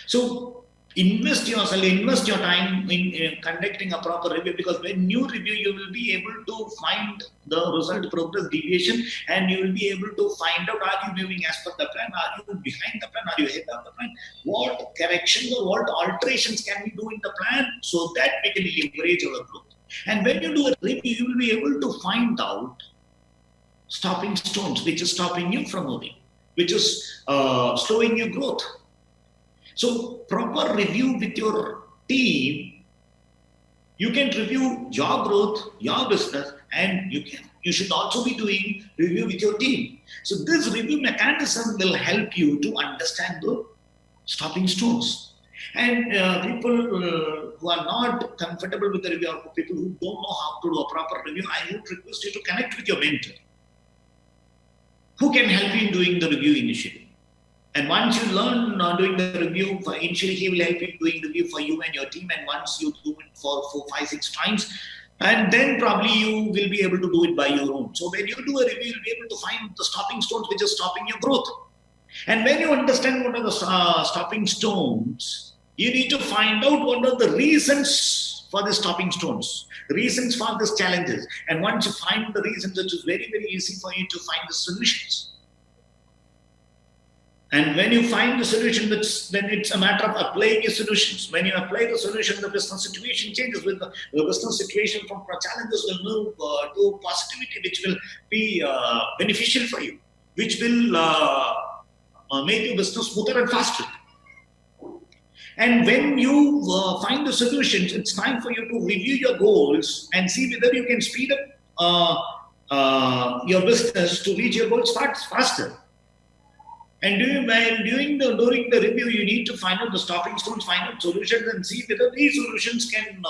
So invest your time in conducting a proper review, because when you review, you will be able to find the result, progress, deviation, and you will be able to find out, are you moving as per the plan, are you behind the plan, are you ahead of the plan, what corrections or what alterations can we do in the plan so that we can leverage our growth. And when you do a review, you will be able to find out stopping stones, which is stopping you from moving, which is slowing your growth. So proper review with your team, you can review your growth, your business, and you should also be doing review with your team. So this review mechanism will help you to understand the stopping stones. And people who are not comfortable with the review, or people who don't know how to do a proper review, I would request you to connect with your mentor, who can help you in doing the review initially. And once you learn doing the review, initially he will help you doing the review for you and your team. And once you do it for 4, 5, 6 times, and then probably you will be able to do it by your own. So when you do a review, you'll be able to find the stopping stones which are stopping your growth. And when you understand what are the stopping stones, you need to find out what are the reasons for the stopping stones, reasons for these challenges. And once you find the reasons, it is very, very easy for you to find the solutions. And when you find the solution, then it's a matter of applying your solutions. When you apply the solution, the business situation changes. With the business situation from challenges will move to positivity, which will be beneficial for you, which will make your business smoother and faster. And when you find the solutions, it's time for you to review your goals and see whether you can speed up your business to reach your goals faster. And during the review, you need to find out the stopping stones, find out solutions, and see whether these solutions can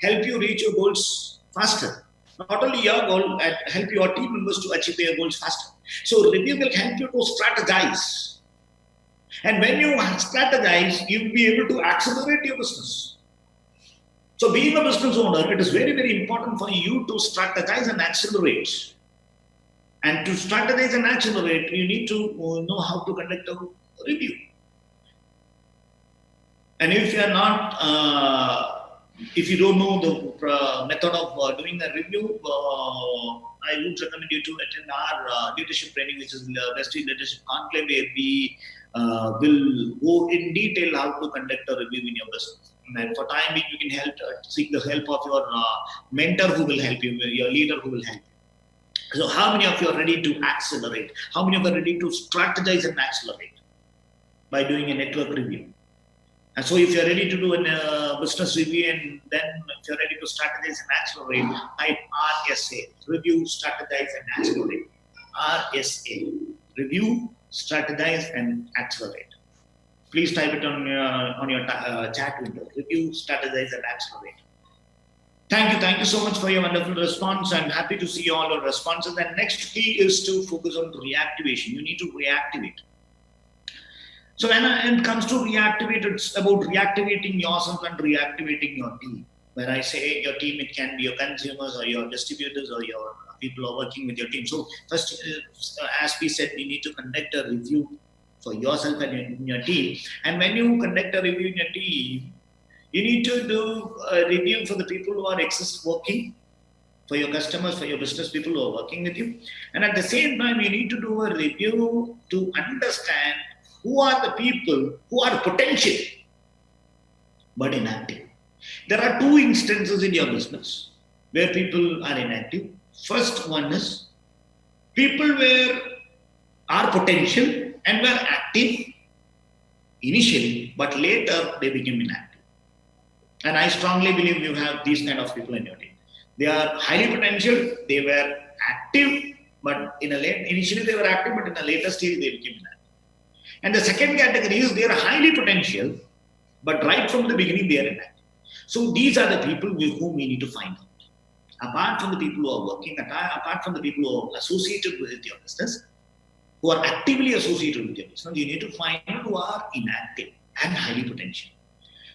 help you reach your goals faster. Not only your goal, help your team members to achieve their goals faster. So review will help you to strategize. And when you strategize, you will be able to accelerate your business. So being a business owner, it is very, very important for you to strategize and accelerate. And to strategize and accelerate, you need to know how to conduct a review. And if you are not, if you don't know the method of doing a review, I would recommend you to attend our leadership training, which is the VESTIGE Leadership Conclave, where we will go in detail how to conduct a review in your business. And for time being, you can seek the help of your mentor who will help you, your leader who will help you. So how many of you are ready to accelerate? How many of you are ready to strategize and accelerate by doing a network review? And so if you're ready to do a business review, and then if you're ready to strategize and accelerate, type RSA, review, strategize and accelerate. RSA, review, strategize and accelerate. Please type it on your chat window, review, strategize and accelerate. Thank you so much for your wonderful response. I'm happy to see all your responses. And next key is to focus on reactivation. You need to reactivate. So when it comes to reactivate, it's about reactivating yourself and reactivating your team. When I say your team, it can be your consumers or your distributors or your people who are working with your team. So first, as we said, you need to conduct a review for yourself and your team. And when you conduct a review in your team, You need to do a review for the people who are exist working, for your customers, for your business people who are working with you. And at the same time, you need to do a review to understand who are the people who are potential but inactive. There are two instances in your business where people are inactive. First one is people where are potential and were active initially, but later they became inactive. And I strongly believe you have these kind of people in your team. They are highly potential, they were active, but initially they were active, but in a later stage they became inactive. And the second category is they are highly potential, but right from the beginning they are inactive. So these are the people with whom we need to find out. Apart from the people who are working, apart from the people who are associated with your business, who are actively associated with your business, you need to find who are inactive and highly potential.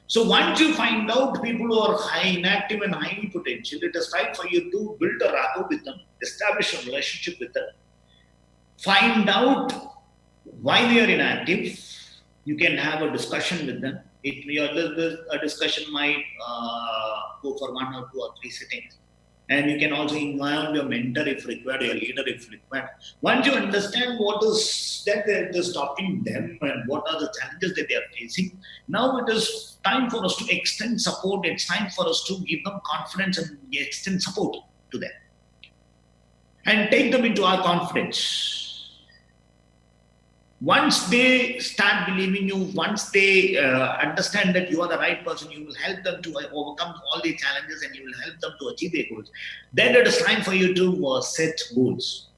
So once you find out people who are high inactive and highly potential, it is time for you to build a rapport with them, establish a relationship with them, find out why they are inactive. You can have a discussion with them. A discussion might go for 1 or 2 or 3 sittings. And you can also involve your mentor if required, your leader if required. Once you understand what is that is stopping them and what are the challenges that they are facing, now it is time for us to extend support. It's time for us to give them confidence and extend support to them. And take them into our confidence. Once they start believing you, once they understand that you are the right person, you will help them to overcome all the challenges and you will help them to achieve their goals. Then it is time for you to set goals.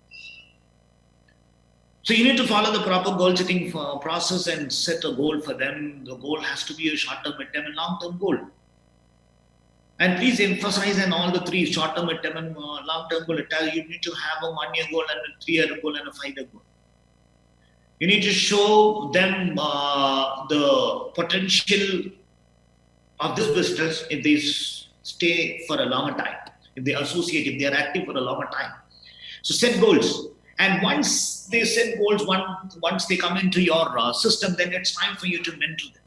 So you need to follow the proper goal setting process and set a goal for them. The goal has to be a short-term, mid-term, and long-term goal. And please emphasize on all the three: short-term, mid-term, and long-term goal. You need to have a 1-year goal and a 3-year goal and a 5-year goal. You need to show them the potential of this business if they stay for a longer time, if they associate, if they are active for a longer time. So set goals. And once they set goals, once they come into your system, then it's time for you to mentor them.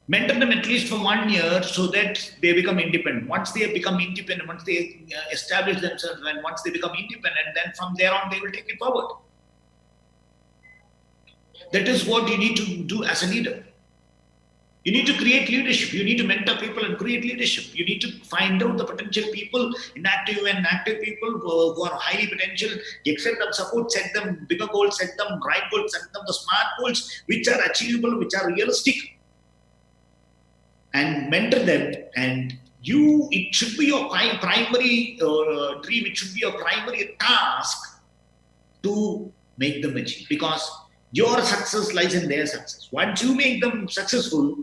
Mentor them at least for 1 year so that they become independent. Once they become independent, once they establish themselves, and once they become independent, then from there on they will take it forward. That is what you need to do as a leader. You need to create leadership. You need to mentor people and create leadership. You need to find out the potential people, inactive and active people who are highly potential. Set them support, set them bigger goals, set them right goals, set them the smart goals, which are achievable, which are realistic. And mentor them, and it should be your primary dream, it should be your primary task to make them achieve, because your success lies in their success. Once you make them successful,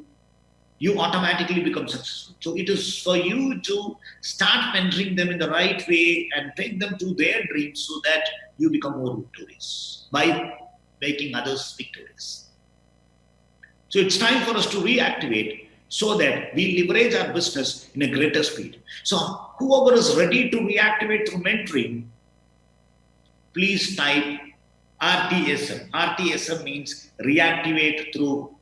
you automatically become successful. So it is for you to start mentoring them in the right way and take them to their dreams so that you become more victorious by making others victorious. So it's time for us to reactivate so that we leverage our business in a greater speed. So whoever is ready to reactivate through mentoring, please type RTSM. RTSM means reactivate to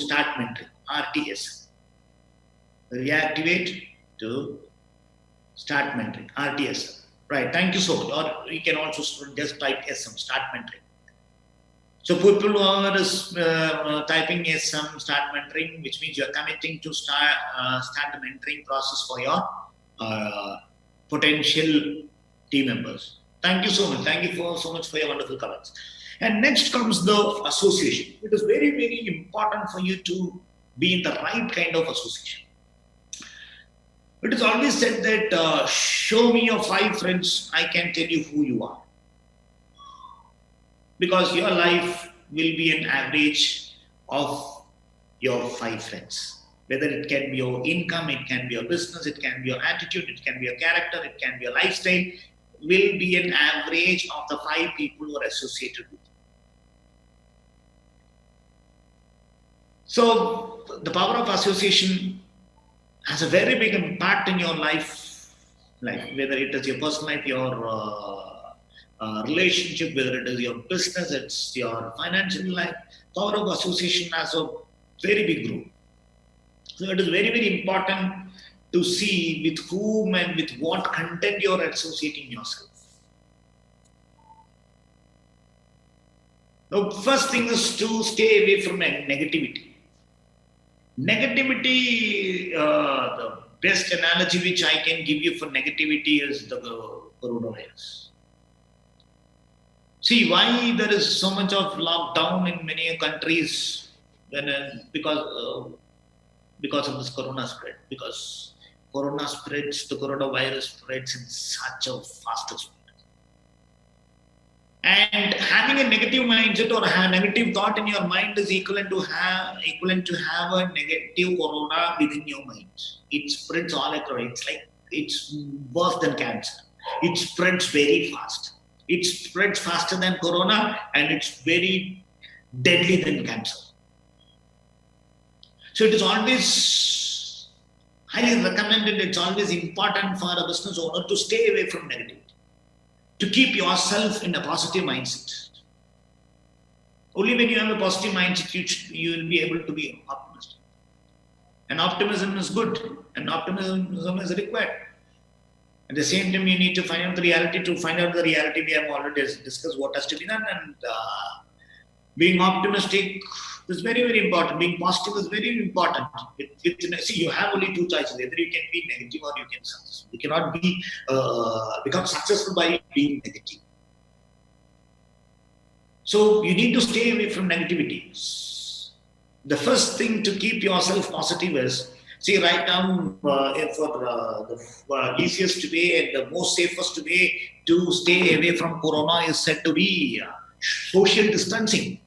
start mentoring. RTSM. Reactivate to start mentoring. RTSM. Right. Thank you so much. Or you can also just type SM, start mentoring. So people who are typing SM, start mentoring, which means you're committing to start the mentoring process for your potential team members. Thank you so much. Thank you so much for your wonderful comments. And next comes the association. It is very, very important for you to be in the right kind of association. It is always said that show me your 5 friends, I can tell you who you are. Because your life will be an average of your 5 friends. Whether it can be your income, it can be your business, it can be your attitude, it can be your character, it can be your lifestyle, will be an average of the 5 people who are associated with you. So the power of association has a very big impact in your life, whether it is your personal life, your relationship, whether it is your business, it's your financial life. Power of association has a very big role. So it is very, very important to see with whom and with what content you are associating yourself. The first thing is to stay away from negativity. Negativity, the best analogy which I can give you for negativity is the coronavirus. See why there is so much of lockdown in many countries when, because of this corona spread. Because the coronavirus spreads in such a faster speed. And having a negative mindset or a negative thought in your mind is equivalent to have a negative corona within your mind. It spreads all across. It's worse than cancer. It spreads very fast. It spreads faster than corona, and it's very deadly than cancer. So it is always highly recommended. It's always important for a business owner to stay away from negativity, to keep yourself in a positive mindset. Only when you have a positive mindset, you will be able to be optimistic. And optimism is good, and optimism is required. At the same time, you need to find out the reality. To find out the reality, we have already discussed what has to be done, and being optimistic is very, very important. Being positive is very important. See, you have only two choices: either you can be negative or you can be successful. You cannot become successful by being negative. So you need to stay away from negativity. The first thing to keep yourself positive is, see, right now, for the easiest way and the most safest way to stay away from corona is said to be social distancing.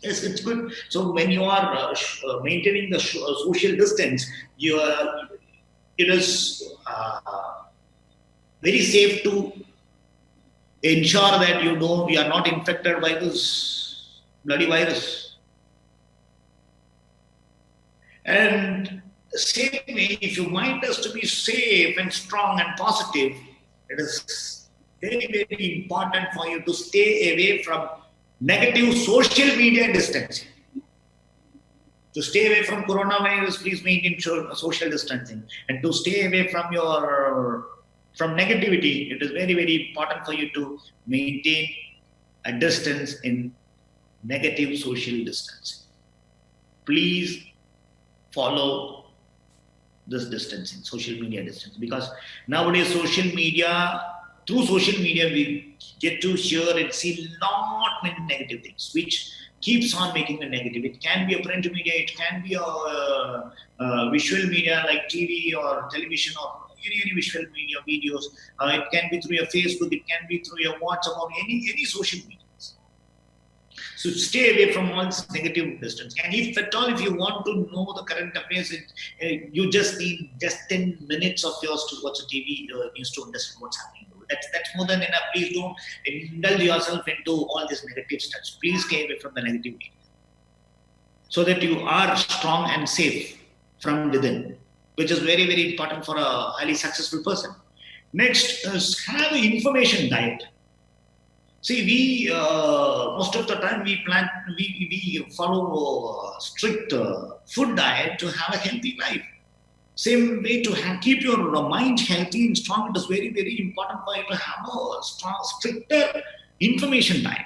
Yes, it's good. So when you are maintaining the social distance, it is very safe to ensure that you are not infected by this bloody virus. And same way, if your mind has to be safe and strong and positive, it is very, very important for you to stay away from negative social media distancing. To stay away from coronavirus, please maintain social distancing. And to stay away from negativity, it is very, very important for you to maintain a distance in negative social distancing. Please follow this distancing, social media distance, because nowadays through social media we get to hear and see lot many negative things which keeps on making the negative. It can be a print media, it can be a visual media like TV or television or any visual media videos. It can be through your Facebook, it can be through your WhatsApp or any social media. So stay away from all this negative distance. And if at all, if you want to know the current affairs, you just need just 10 minutes of yours to watch a TV news to understand what's happening. That's more than enough. Please don't indulge yourself into all this negative stuff. Please stay away from the negativity, so that you are strong and safe from within, which is very, very important for a highly successful person. Next is have an information diet. See, we most of the time we follow a strict food diet to have a healthy life. Same way to keep your mind healthy and strong, it is very, very important for you to have a stricter information diet.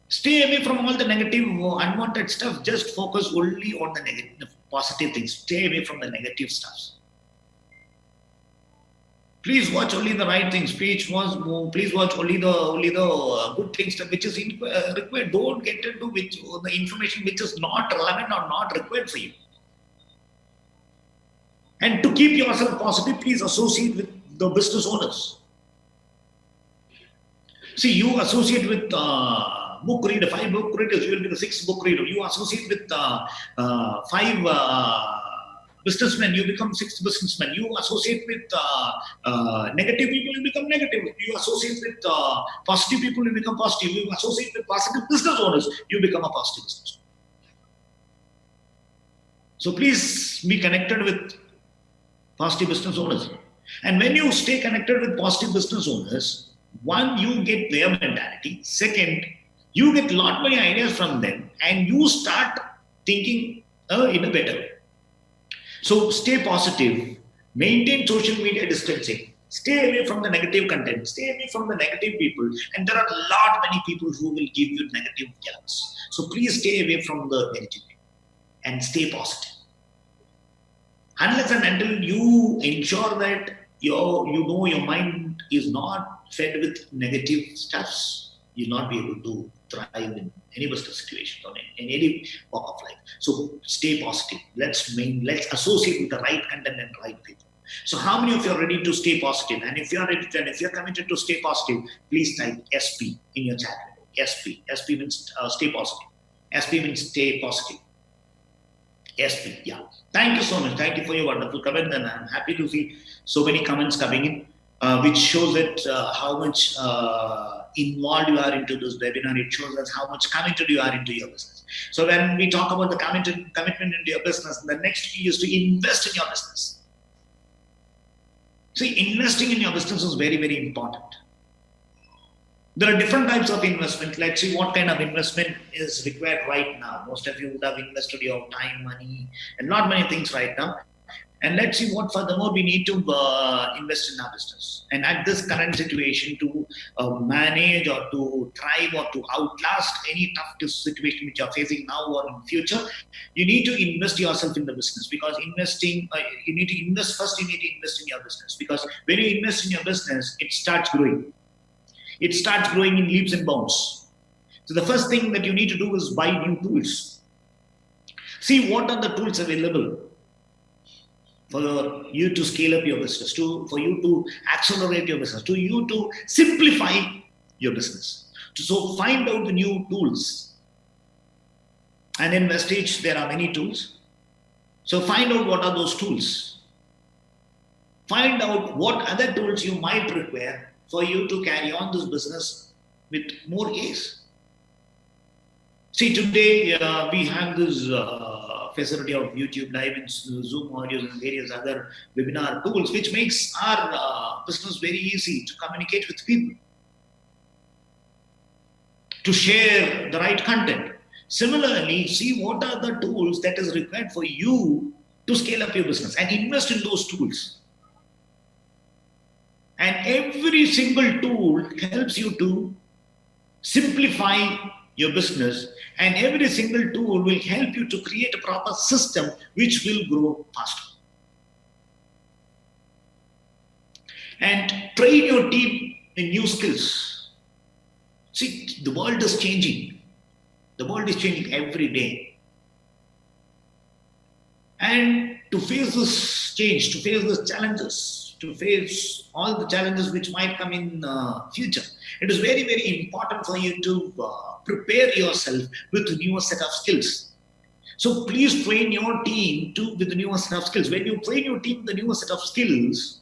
Stay away from all the negative, unwanted stuff. Just focus only on the positive things. Stay away from the negative stuff. Please watch only the right things. Please watch only the good things which is required. Don't get into the information which is not relevant or not required for you. And to keep yourself positive, please associate with the business owners. See, you associate with book reader, 5 book readers, you will be the 6th book reader. You associate with 5 businessmen, you become 6th businessman. You associate with negative people, you become negative. You associate with positive people, you become positive. You associate with positive business owners, you become a positive business owner. So please be connected with positive business owners. And when you stay connected with positive business owners, one, you get their mentality. Second, you get a lot many ideas from them, and you start thinking in a better way. So stay positive, maintain social media distancing, stay away from the negative content, stay away from the negative people. And there are a lot many people who will give you negative judgments. So please stay away from the negativity and stay positive. Unless and until you ensure that your mind is not fed with negative stuffs, you'll not be able to thrive in any business situation or in any walk of life. So stay positive. Let's associate with the right content and right people. So how many of you are ready to stay positive? And if you are ready to, and if you are committed to stay positive, please type SP in your chat. SP. SP means stay positive. SP means stay positive. SP. Yeah. Thank you so much. Thank you for your wonderful comment, and I'm happy to see so many comments coming in, which shows that how much involved you are into this webinar. It shows us how much committed you are into your business. So when we talk about the commitment into your business, the next key is to invest in your business. See, investing in your business is very, very important. There are different types of investment. Let's see what kind of investment is required right now. Most of you would have invested your time, money, and not many things right now. And let's see what furthermore we need to invest in our business. And at this current situation, to manage or to thrive or to outlast any tough situation which you are facing now or in future, you need to invest yourself in the business. Because investing, you need to invest first. You need to invest in your business, because when you invest in your business, it starts growing. It starts growing in leaps and bounds. So the first thing that you need to do is buy new tools. See what are the tools available for you to scale up your business, for you to accelerate your business, to you to simplify your business. So find out the new tools. And in VESTIGE, there are many tools. So find out what are those tools. Find out what other tools you might require for you to carry on this business with more ease. See, today we have this facility of YouTube Live and Zoom audios and various other webinar tools, which makes our business very easy to communicate with people, to share the right content. Similarly, see what are the tools that is required for you to scale up your business and invest in those tools. And every single tool helps you to simplify your business, and every single tool will help you to create a proper system which will grow faster. And train your team in new skills. See, the world is changing. The world is changing every day. And to face this change, to face these challenges, to face all the challenges which might come in future, it is very, very important for you to prepare yourself with a newer set of skills. So please train your team with the newer set of skills. When you train your team with the newer set of skills,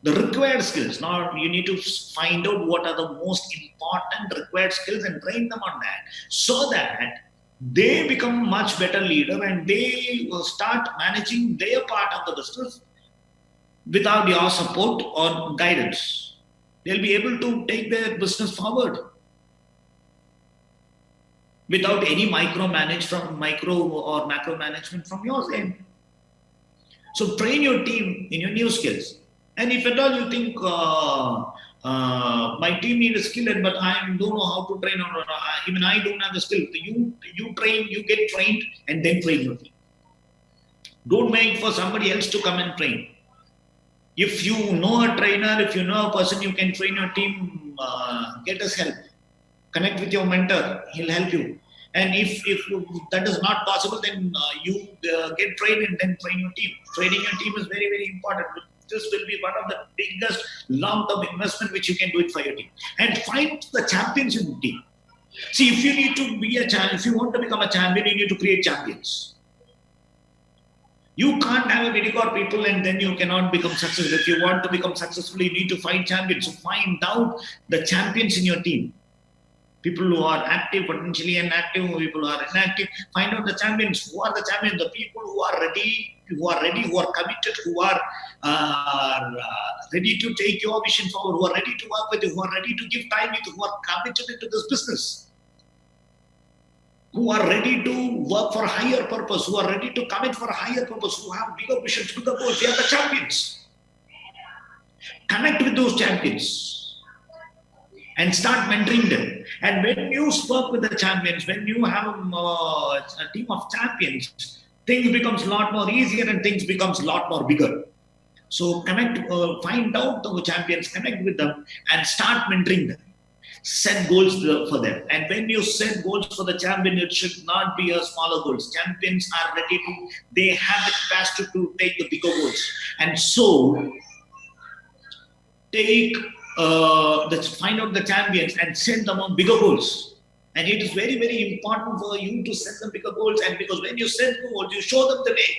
the required skills, now you need to find out what are the most important required skills and train them on that, so that they become much better leader and they will start managing their part of the business without your support or guidance. They'll be able to take their business forward without any micro or macro management from your end. So train your team in your new skills. And if at all you think my team needs a skill, but I don't know how to train, or even I don't have the skill, you train, you get trained, and then train your team. Don't wait for somebody else to come and train. If you know a trainer, if you know a person you can train your team, get us help. Connect with your mentor, he'll help you. And if that is not possible, then you get trained and then train your team. Training your team is very, very important. This will be one of the biggest long-term investment which you can do it for your team. And find the champions in the team. See, if you need to be a champion, if you want to become a champion, you need to create champions. You can't have a mediocre people and then you cannot become successful. If you want to become successful, you need to find champions. So find out the champions in your team. People who are active, potentially inactive, people who are inactive. Find out the champions. Who are the champions? The people who are ready, who are committed, who are ready to take your vision forward, who are ready to work with you, who are ready to give time with you, who are committed into this business, who are ready to work for a higher purpose, who are ready to commit for a higher purpose, who have bigger visions, bigger goals. They are the champions. Connect with those champions and start mentoring them. And when you work with the champions, when you have a team of champions, things becomes a lot more easier and things becomes a lot more bigger. So connect, find out the champions, connect with them, and start mentoring them. Set goals for them. And when you set goals for the champion, it should not be a smaller goals. Champions are ready to, they have the capacity to take the bigger goals. And so take find out the champions and set them on bigger goals. And it is very, very important for you to set them bigger goals. And because when you set goals, you show them the way.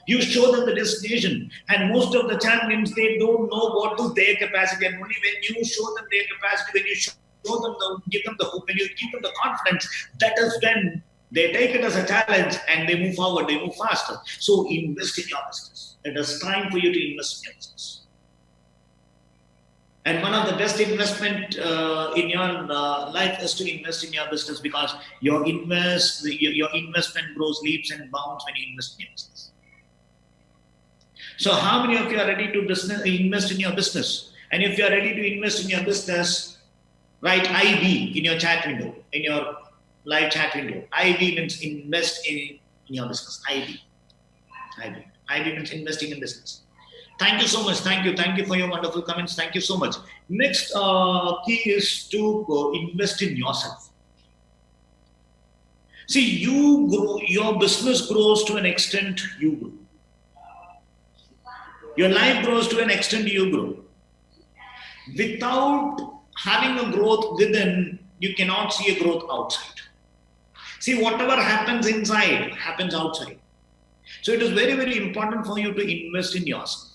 You show them the destination. And most of the champions, they don't know what is their capacity. And only when you show them their capacity, when you show them, give them the hope, when you give them the confidence, that is when they take it as a challenge and they move forward, they move faster. So invest in your business. It is time for you to invest in your business. And one of the best investment in your life is to invest in your business, because your investment grows leaps and bounds when you invest in your business. So how many of you are ready to invest in your business? And if you are ready to invest in your business, write IB in your chat window, in your live chat window. IB means invest in your business. IB. IB means investing in business. Thank you so much. Thank you for your wonderful comments. Thank you so much. Next key is to invest in yourself. See, you grow, your business grows to an extent you grow. Your life grows to an extent you grow. Without having a growth within, you cannot see a growth outside. See, whatever happens inside happens outside. So it is very, very important for you to invest in yourself.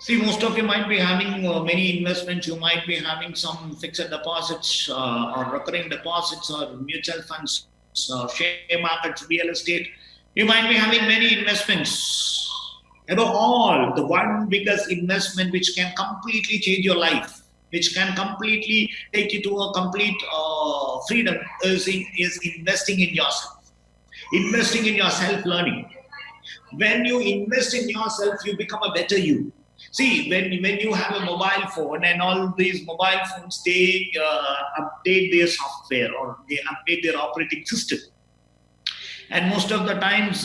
See, most of you might be having many investments. You might be having some fixed deposits or recurring deposits or mutual funds, share markets, real estate. You might be having many investments. Above all, the one biggest investment which can completely change your life, which can completely take you to a complete freedom, is investing in yourself. Investing in your self-learning. When you invest in yourself, you become a better you. See, when you have a mobile phone, and all these mobile phones, they update their software or they update their operating system. And most of the times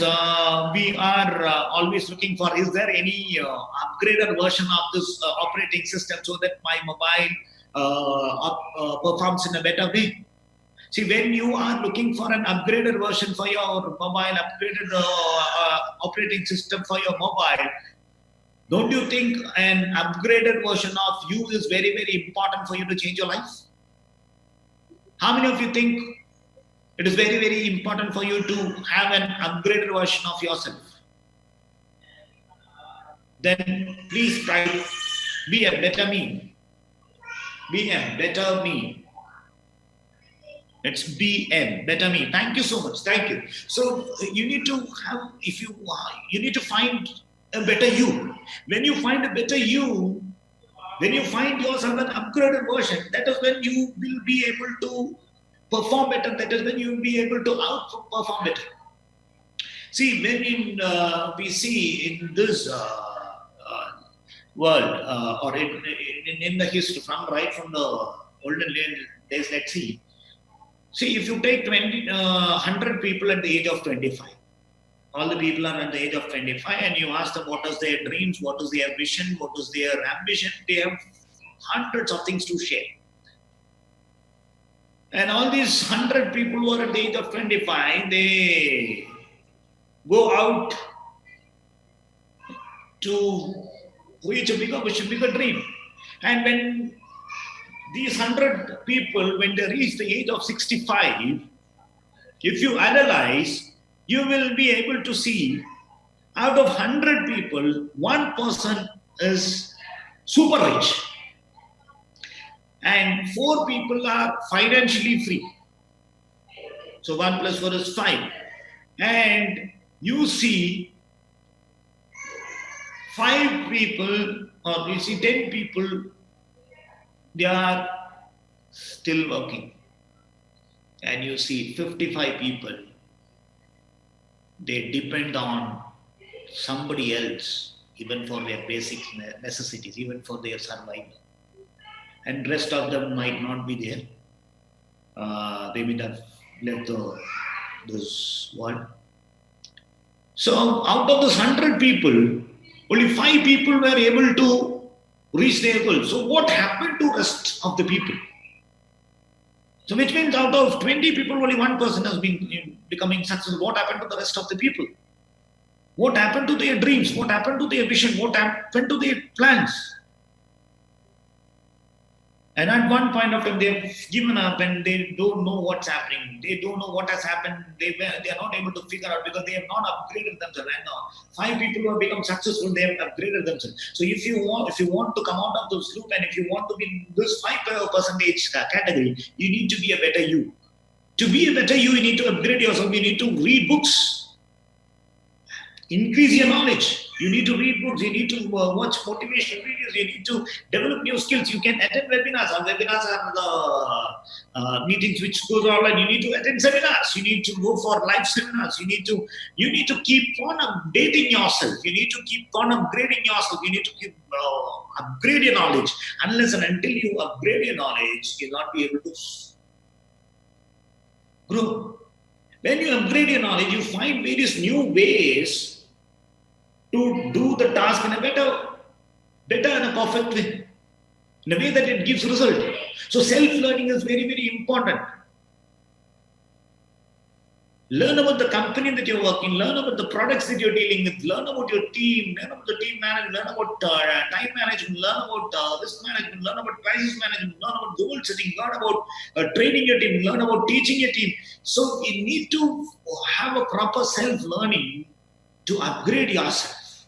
we are always looking for, is there any upgraded version of this operating system so that my mobile performs in a better way? See, when you are looking for an upgraded version for your mobile, upgraded operating system for your mobile, don't you think an upgraded version of you is very, very important for you to change your life? How many of you think it is very, very important for you to have an upgraded version of yourself? Then please try to be a better me. Be a better me. It's BM, better me. Thank you so much. Thank you. So you need to have, you need to find a better you. When you find a better you, when you find yourself an upgraded version, that is when you will be able to perform better. That is when you will be able to outperform better. See, when we see in this world or in the history, right from the olden days, let's see. See, if you take 100 people at the age of 25, all the people are at the age of 25, and you ask them what is their dreams, what is their vision, what is their ambition, they have hundreds of things to share. And all these 100 people who are at the age of 25, they go out to reach a bigger vision, bigger dream. And when these 100 people, when they reach the age of 65, if you analyze, you will be able to see out of 100 people, one person is super rich. and 4 people are financially free. So 1 plus 4 is 5. And you see 5 people, or you see 10 people, they are still working. And you see 55 people, they depend on somebody else, even for their basic necessities, even for their survival. And rest of them might not be there. They may have left this world. So out of those 100 people, only 5 people were able to reach their goal. So what happened to rest of the people? So which means out of 20 people, only 1 person has been becoming successful. What happened to the rest of the people? What happened to their dreams? What happened to their vision? What happened to their plans? And at one point of time, they've given up and they don't know what's happening. They don't know what has happened. They are not able to figure out because they have not upgraded themselves. And now 5 people who have become successful, they have upgraded themselves. So if you want to come out of this group and if you want to be in this 5% category, you need to be a better you. To be a better you need to upgrade yourself. You need to read books. Increase your knowledge. You need to read books. You need to watch motivational videos. You need to develop new skills. You can attend webinars. Webinars are the meetings which goes online. You need to attend seminars. You need to go for live seminars. You need to keep on updating yourself. You need to keep on upgrading yourself. You need to keep upgrade your knowledge. Unless and until you upgrade your knowledge, you'll not be able to grow. When you upgrade your knowledge, you find various new ways to do the task in a better and a perfect way, in a way that it gives result. So self-learning is very, very important. Learn about the company that you're working, learn about the products that you're dealing with, learn about your team, learn about the team management, learn about time management, learn about risk management, learn about crisis management, learn about goal setting, learn about training your team, learn about teaching your team. So you need to have a proper self-learning to upgrade yourself,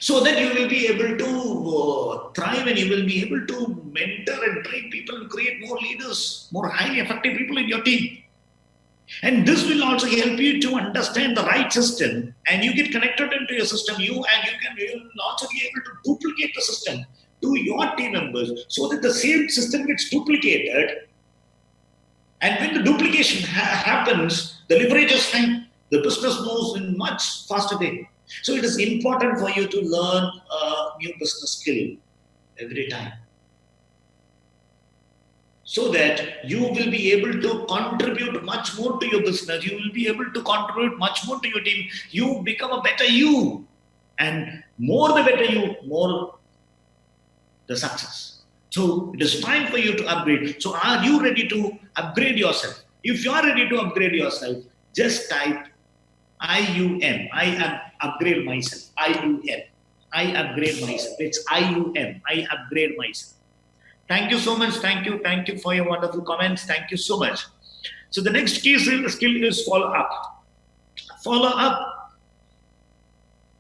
so that you will be able to thrive and you will be able to mentor and train people and create more leaders, more highly effective people in your team. And this will also help you to understand the right system, and you get connected into your system. You will also be able to duplicate the system to your team members, so that the same system gets duplicated. And when the duplication happens, the leverage is high. The business moves in much faster way. So it is important for you to learn a new business skill every time, so that you will be able to contribute much more to your business. You will be able to contribute much more to your team. You become a better you, and more the better you, more the success. So it is time for you to upgrade. So are you ready to upgrade yourself? If you are ready to upgrade yourself, just type IUM. I upgrade myself. IUM. I upgrade myself. It's IUM. I upgrade myself. Thank you so much. Thank you for your wonderful comments. Thank you so much. So the next key skill is follow up. Follow up.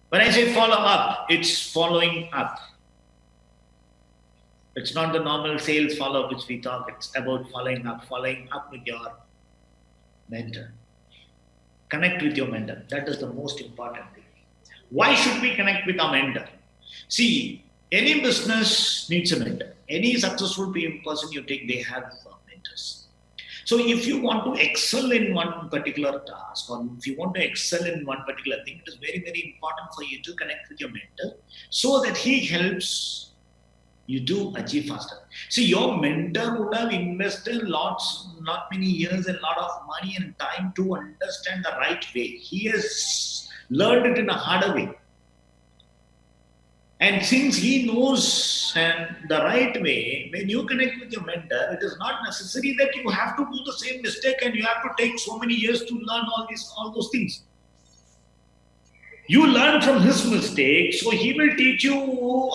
When I say follow up, it's following up. It's not the normal sales follow-up which we talk. It's about following up with your mentor. Connect with your mentor. That is the most important thing. Why should we connect with our mentor? See, any business needs a mentor. Any successful person you take, they have mentors. So if you want to excel in one particular task, or if you want to excel in one particular thing, it is very, very important for you to connect with your mentor, so that he helps you do achieve faster. See, your mentor would have invested not many years and a lot of money and time to understand the right way. He has learned it in a harder way. And since he knows the right way, when you connect with your mentor, it is not necessary that you have to do the same mistake and you have to take so many years to learn all those things. You learn from his mistakes, so he will teach you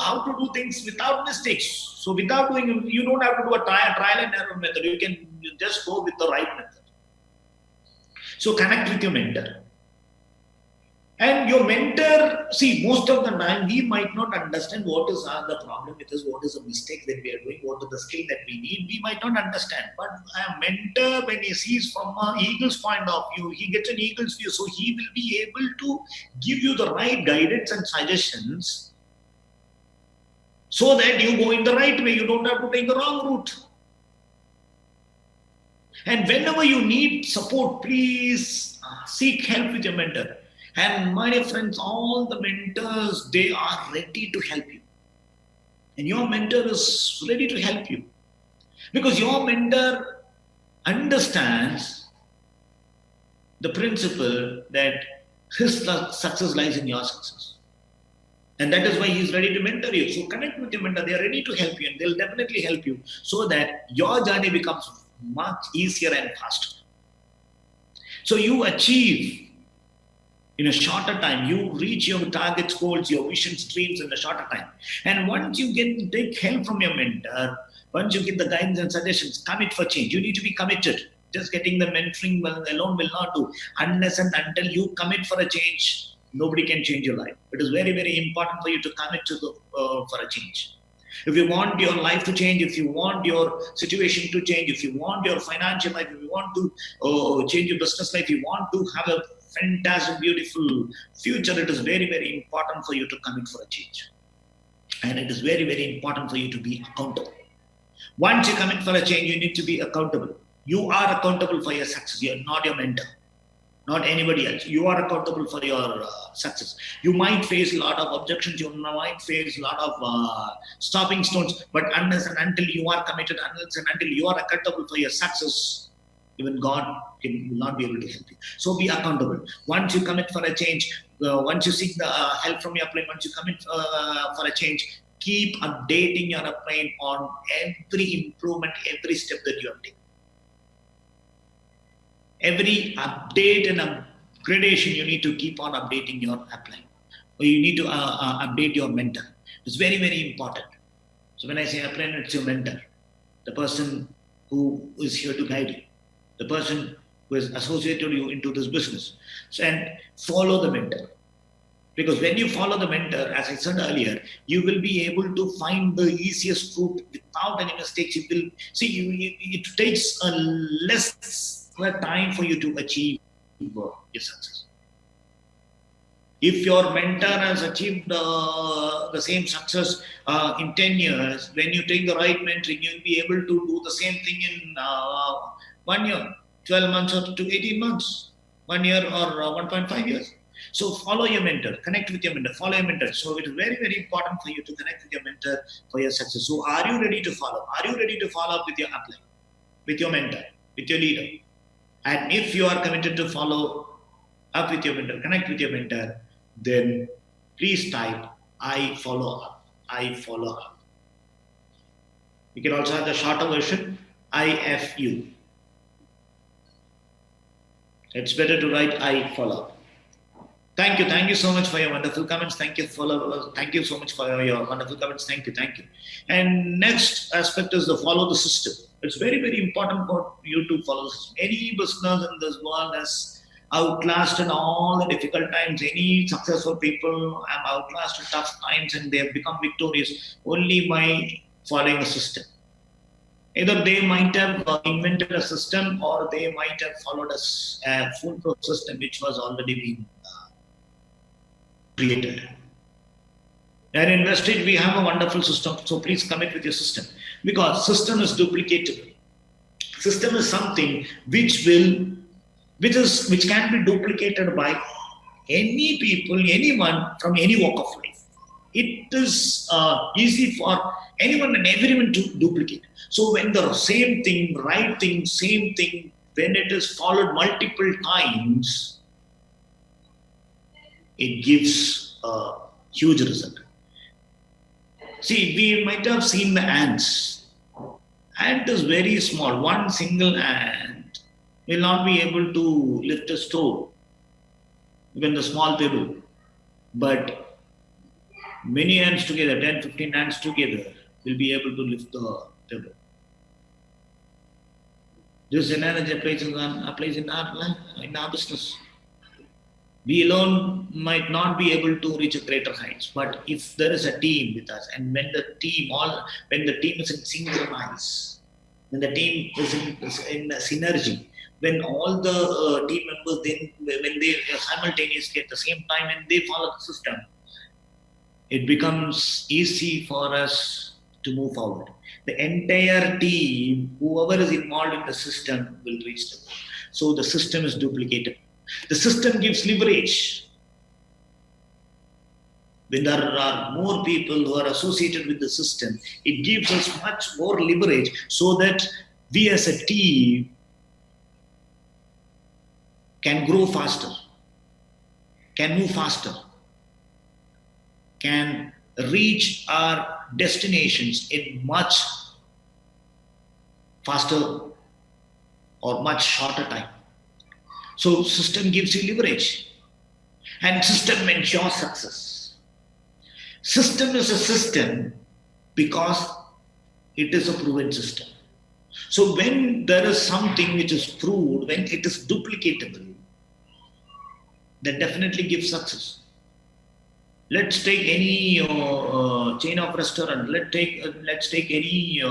how to do things without mistakes. So without doing, you don't have to do a trial and error method. You can just go with the right method. So connect with your mentor. And your mentor, see, most of the time, he might not understand what is the problem with us, what is the mistake that we are doing, what is the skill that we need. We might not understand. But a mentor, when he sees from an eagle's point of view, he gets an eagle's view. So he will be able to give you the right guidance and suggestions so that you go in the right way. You don't have to take the wrong route. And whenever you need support, please seek help with your mentor. And my dear friends, all the mentors, they are ready to help you. And your mentor is ready to help you. Because your mentor understands the principle that his success lies in your success. And that is why he is ready to mentor you. So connect with your mentor. They are ready to help you and they'll definitely help you so that your journey becomes much easier and faster. So you achieve in a shorter time, you reach your targets, goals, your visions, dreams in a shorter time. And once you take help from your mentor, once you get the guidance and suggestions, commit for change. You need to be committed. Just getting the mentoring alone will not do. Unless and until you commit for a change, nobody can change your life. It is very, very important for you to commit to for a change. If you want your life to change, if you want your situation to change, if you want your financial life, if you want to change your business life, you want to have a fantastic, beautiful future, it is very, very important for you to commit for a change. And it is very, very important for you to be accountable. Once you commit for a change, you need to be accountable. You are accountable for your success. You are not your mentor, not anybody else. You are accountable for your success. You might face a lot of objections, you might face a lot of stopping stones, but unless and until you are committed, unless and until you are accountable for your success, even God will not be able to help you. So be accountable. Once you commit for a change, once you seek the help from your upline, once you commit for a change, keep updating your upline on every improvement, every step that you have taken. Every update and upgradation, you need to keep on updating your upline. Or you need to update your mentor. It's very, very important. So when I say upline, it's your mentor, the person who is here to guide you, the person who has associated you into this business. So, and follow the mentor. Because when you follow the mentor, as I said earlier, you will be able to find the easiest route without any mistakes. You will see. It takes a less time for you to achieve your success. If your mentor has achieved the same success in 10 years, when you take the right mentoring, you'll be able to do the same thing in 1 year, 12 months or to 18 months, 1 year or 1.5 years. So follow your mentor, connect with your mentor, follow your mentor. So it is very, very important for you to connect with your mentor for your success. So are you ready to follow? Are you ready to follow up with your upline, with your mentor, with your leader? And if you are committed to follow up with your mentor, connect with your mentor, then please type, I follow up. I follow up. You can also have the shorter version, IFU. It's better to write I follow up. Thank you. Thank you so much for your wonderful comments. Thank you so much for your wonderful comments. Thank you. Thank you. And next aspect is the follow the system. It's very, very important for you to follow the system. Any business in this world has outlasted all the difficult times. Any successful people have outlasted tough times and they have become victorious only by following a system. Either they might have invented a system or they might have followed a foolproof system which was already being created. And in VESTIGE, we have a wonderful system. So please commit with your system because system is duplicatable. System is something which can be duplicated by any people, anyone from any walk of life. It is easy for anyone and everyone to duplicate. So when the same thing, right thing, same thing, when it is followed multiple times, it gives a huge result. See, we might have seen the ants. Ant is very small. One single ant will not be able to lift a stone, even the small pebble. But many ants together, 10, 15 ants together, will be able to lift the pebble. This analogy applies in our life, in our business. We alone might not be able to reach a greater heights, but if there is a team with us, and when the team is in synchronized, when the team is in synergy, when all the team members then when they simultaneously at the same time and they follow the system, it becomes easy for us to move forward. The entire team, whoever is involved in the system, will reach the goal. So the system is duplicated. The system gives leverage. When there are more people who are associated with the system, it gives us much more leverage so that we as a team can grow faster, can move faster, can reach our destinations in much faster or much shorter time. So system gives you leverage and system ensures success. System is a system because it is a proven system. So when there is something which is proved, when it is duplicatable, that definitely gives success. Let's take any chain of restaurant. Let's take any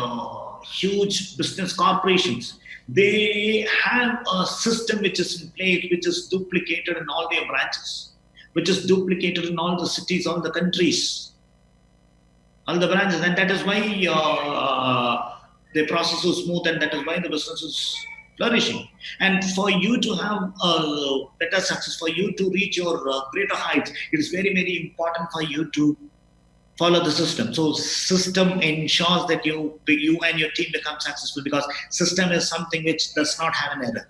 huge business corporations. They have a system which is in place, which is duplicated in all their branches, which is duplicated in all the cities, all the countries, all the branches, and that is why the process is smooth, and that is why the business is flourishing. And for you to have better success, for you to reach your greater heights, it is very very important for you to follow the system. So system ensures that you and your team become successful because system is something which does not have an error.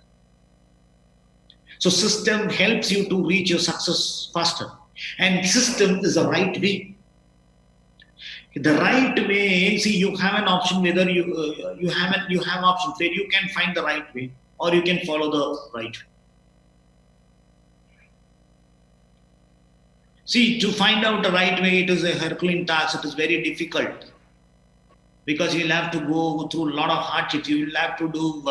So system helps you to reach your success faster, and system is the right way. The right way, see, you have an option whether you have options where you can find the right way or you can follow the right way. See, to find out the right way, it is a Herculean task. It is very difficult because you'll have to go through a lot of hardships. You will have to do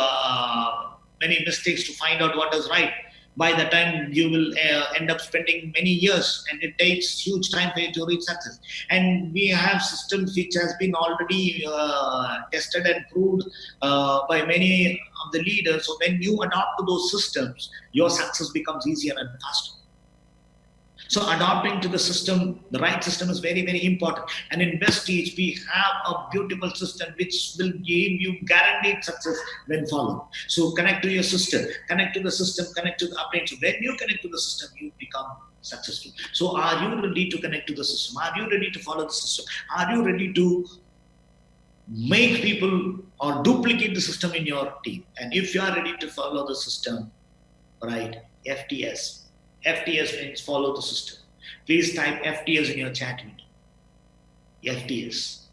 many mistakes to find out what is right. By the time you will end up spending many years, and it takes huge time for you to reach success. And we have systems which has been already tested and proved by many of the leaders. So when you adopt to those systems, your success becomes easier and faster. So adopting to the system, the right system is very, very important. And in VESTIGE, we have a beautiful system which will give you guaranteed success when followed. So connect to your system, connect to the system, connect to the update. So when you connect to the system, you become successful. So are you ready to connect to the system? Are you ready to follow the system? Are you ready to make people or duplicate the system in your team? And if you are ready to follow the system, right, FTS. FTS means follow the system. Please type FTS in your chat window. FTS.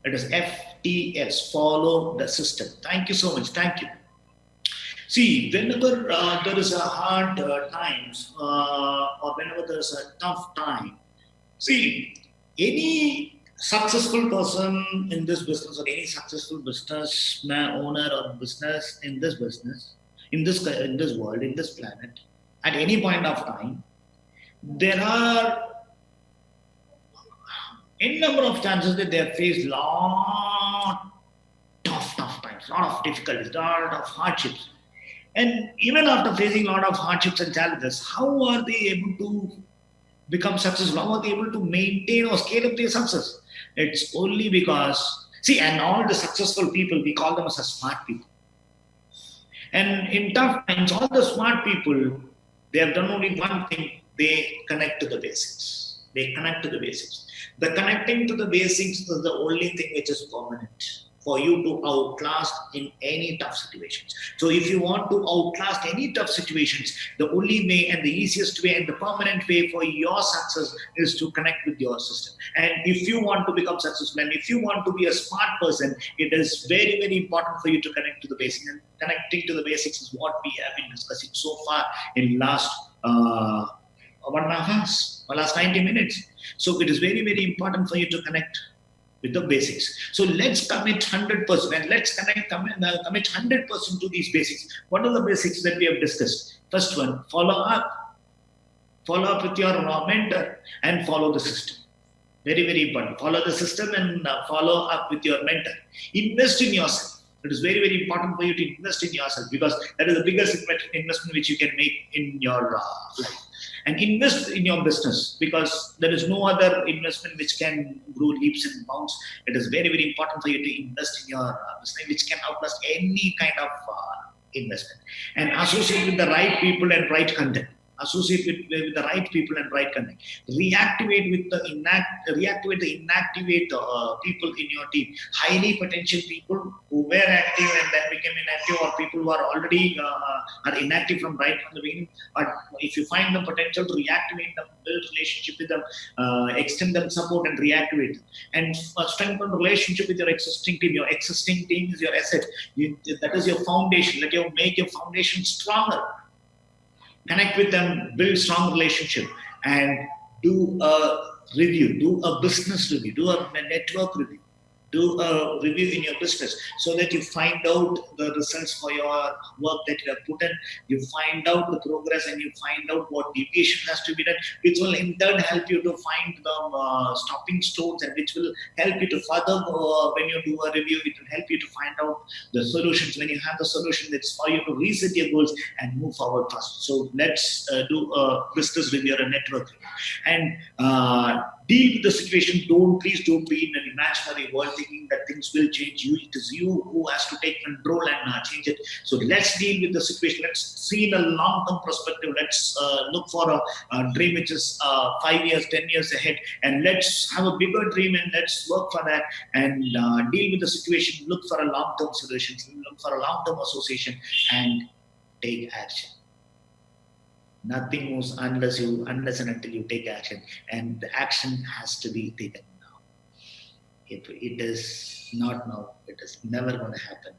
It is FTS, follow the system. Thank you so much. Thank you. See, whenever there is a hard times or whenever there is a tough time, see, any successful person in this business or any successful business owner or business in this business, in this world, in this planet, at any point of time, there are any number of chances that they have faced lot tough times, lot of difficulties, lot of hardships. And even after facing a lot of hardships and challenges, how are they able to become successful? How are they able to maintain or scale up their success? It's only because, see, and all the successful people, we call them as smart people. And in tough times, all the smart people, they have done only one thing: they connect to the basics. They connect to the basics. The connecting to the basics is the only thing which is permanent for you to outlast in any tough situations. So if you want to outlast any tough situations, the only way and the easiest way and the permanent way for your success is to connect with your system. And if you want to become successful and if you want to be a smart person, it is very, very important for you to connect to the basics. And connecting to the basics is what we have been discussing so far in last 1.5 hours or last 90 minutes. So it is very, very important for you to connect with the basics. So let's commit 100% and let's commit 100% to these basics. What are the basics that we have discussed? First one, follow up with your mentor and follow the system. Very, very important. Follow the system and follow up with your mentor. Invest in yourself. It is very, very important for you to invest in yourself, because that is the biggest investment which you can make in your life. And invest in your business, because there is no other investment which can grow leaps and bounds. It is very, very important for you to invest in your business, which can outlast any kind of investment. And associate with the right people and right content. Associate with the right people and right content. Reactivate the inactivate people in your team. Highly potential people who were active and then became inactive, or people who are already are inactive from the beginning. But if you find the potential, to reactivate them, build relationship with them, extend them support and reactivate them, and strengthen relationship with your existing team. Your existing team is your asset. That is your foundation. Let you make your foundation stronger. Connect with them, build strong relationship, and do a review, do a business review, do a network review, do a review in your business, so that you find out the results for your work that you have put in. You find out the progress, and you find out what deviation has to be done, which will in turn help you to find the stopping stones, and which will help you to further when you do a review. It will help you to find out the solutions. When you have the solution, it's for you to reset your goals and move forward fast. So let's do a business review or a network review, and deal with the situation. Please don't be in an imaginary world thinking that things will change. It is you who has to take control and change it. So let's deal with the situation. Let's see in a long-term perspective. Let's look for a dream which is 5 years, 10 years ahead, and let's have a bigger dream, and let's work for that, and deal with the situation. Look for a long-term solution. Look for a long-term association, and take action. Nothing moves unless and until you take action, and the action has to be taken now. If it is not now, it is never going to happen,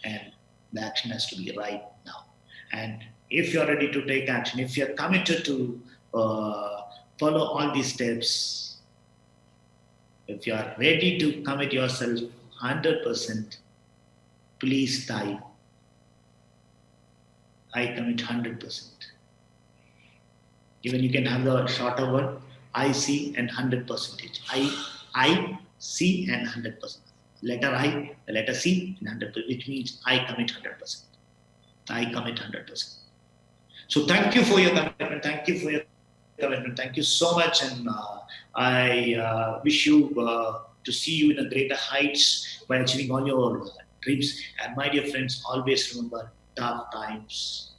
and the action has to be right now. And if you're ready to take action, if you're committed to follow all these steps, if you are ready to commit yourself 100%, please type, I commit 100%. Even you can have the shorter one, I see and 100%. I see and 100%. Letter I, the letter C and 100%, which means I commit 100%. I commit 100%. So thank you for your commitment. Thank you for your commitment. Thank you so much, and I wish you to see you in a greater heights by achieving all your dreams. And my dear friends, always remember, tough times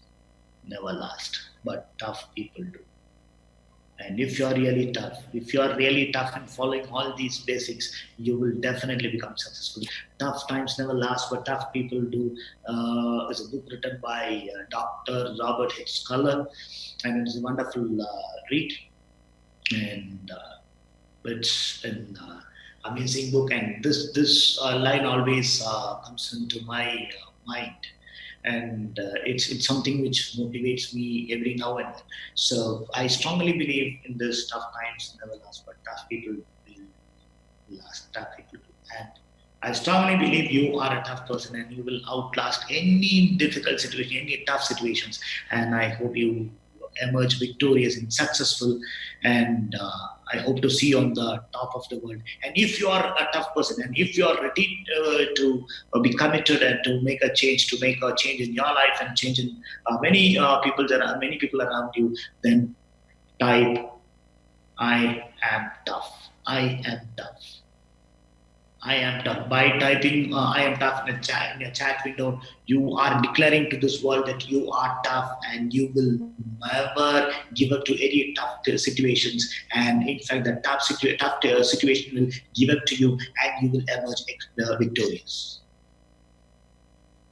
never last, but tough people do. And if you're really tough and following all these basics, you will definitely become successful. Tough times never last, but tough people do. It's a book written by Dr. Robert H. Sculler, and it's a wonderful read. And it's an amazing book. And this line always comes into my mind. And it's something which motivates me every now and then. So I strongly believe in this: tough times never last, but tough people will last. Tough people do. And I strongly believe you are a tough person, and you will outlast any difficult situation, any tough situations. And I hope you emerge victorious and successful. And I hope to see you on the top of the world. And if you are a tough person, and if you are ready to be committed and to make a change in your life and change in many people around you, then type, I am tough. I am tough. I am tough. By typing I am tough in a chat window, you are declaring to this world that you are tough, and you will never give up to any tough situations. And in fact, the tough situation will give up to you, and you will emerge victorious.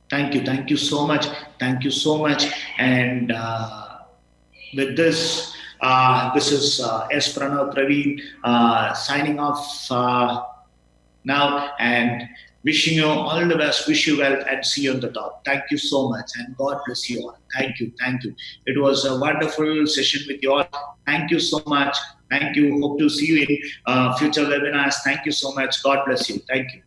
Thank you. Thank you so much. Thank you so much. And with this, this is S. Pranav Pravin signing off now, and wishing you all the best, wish you well, and see you on the top. Thank you so much, and God bless you all. Thank you. It was a wonderful session with you all. Thank you so much. Thank you. Hope to see you in future webinars. Thank you so much. God bless you. Thank you.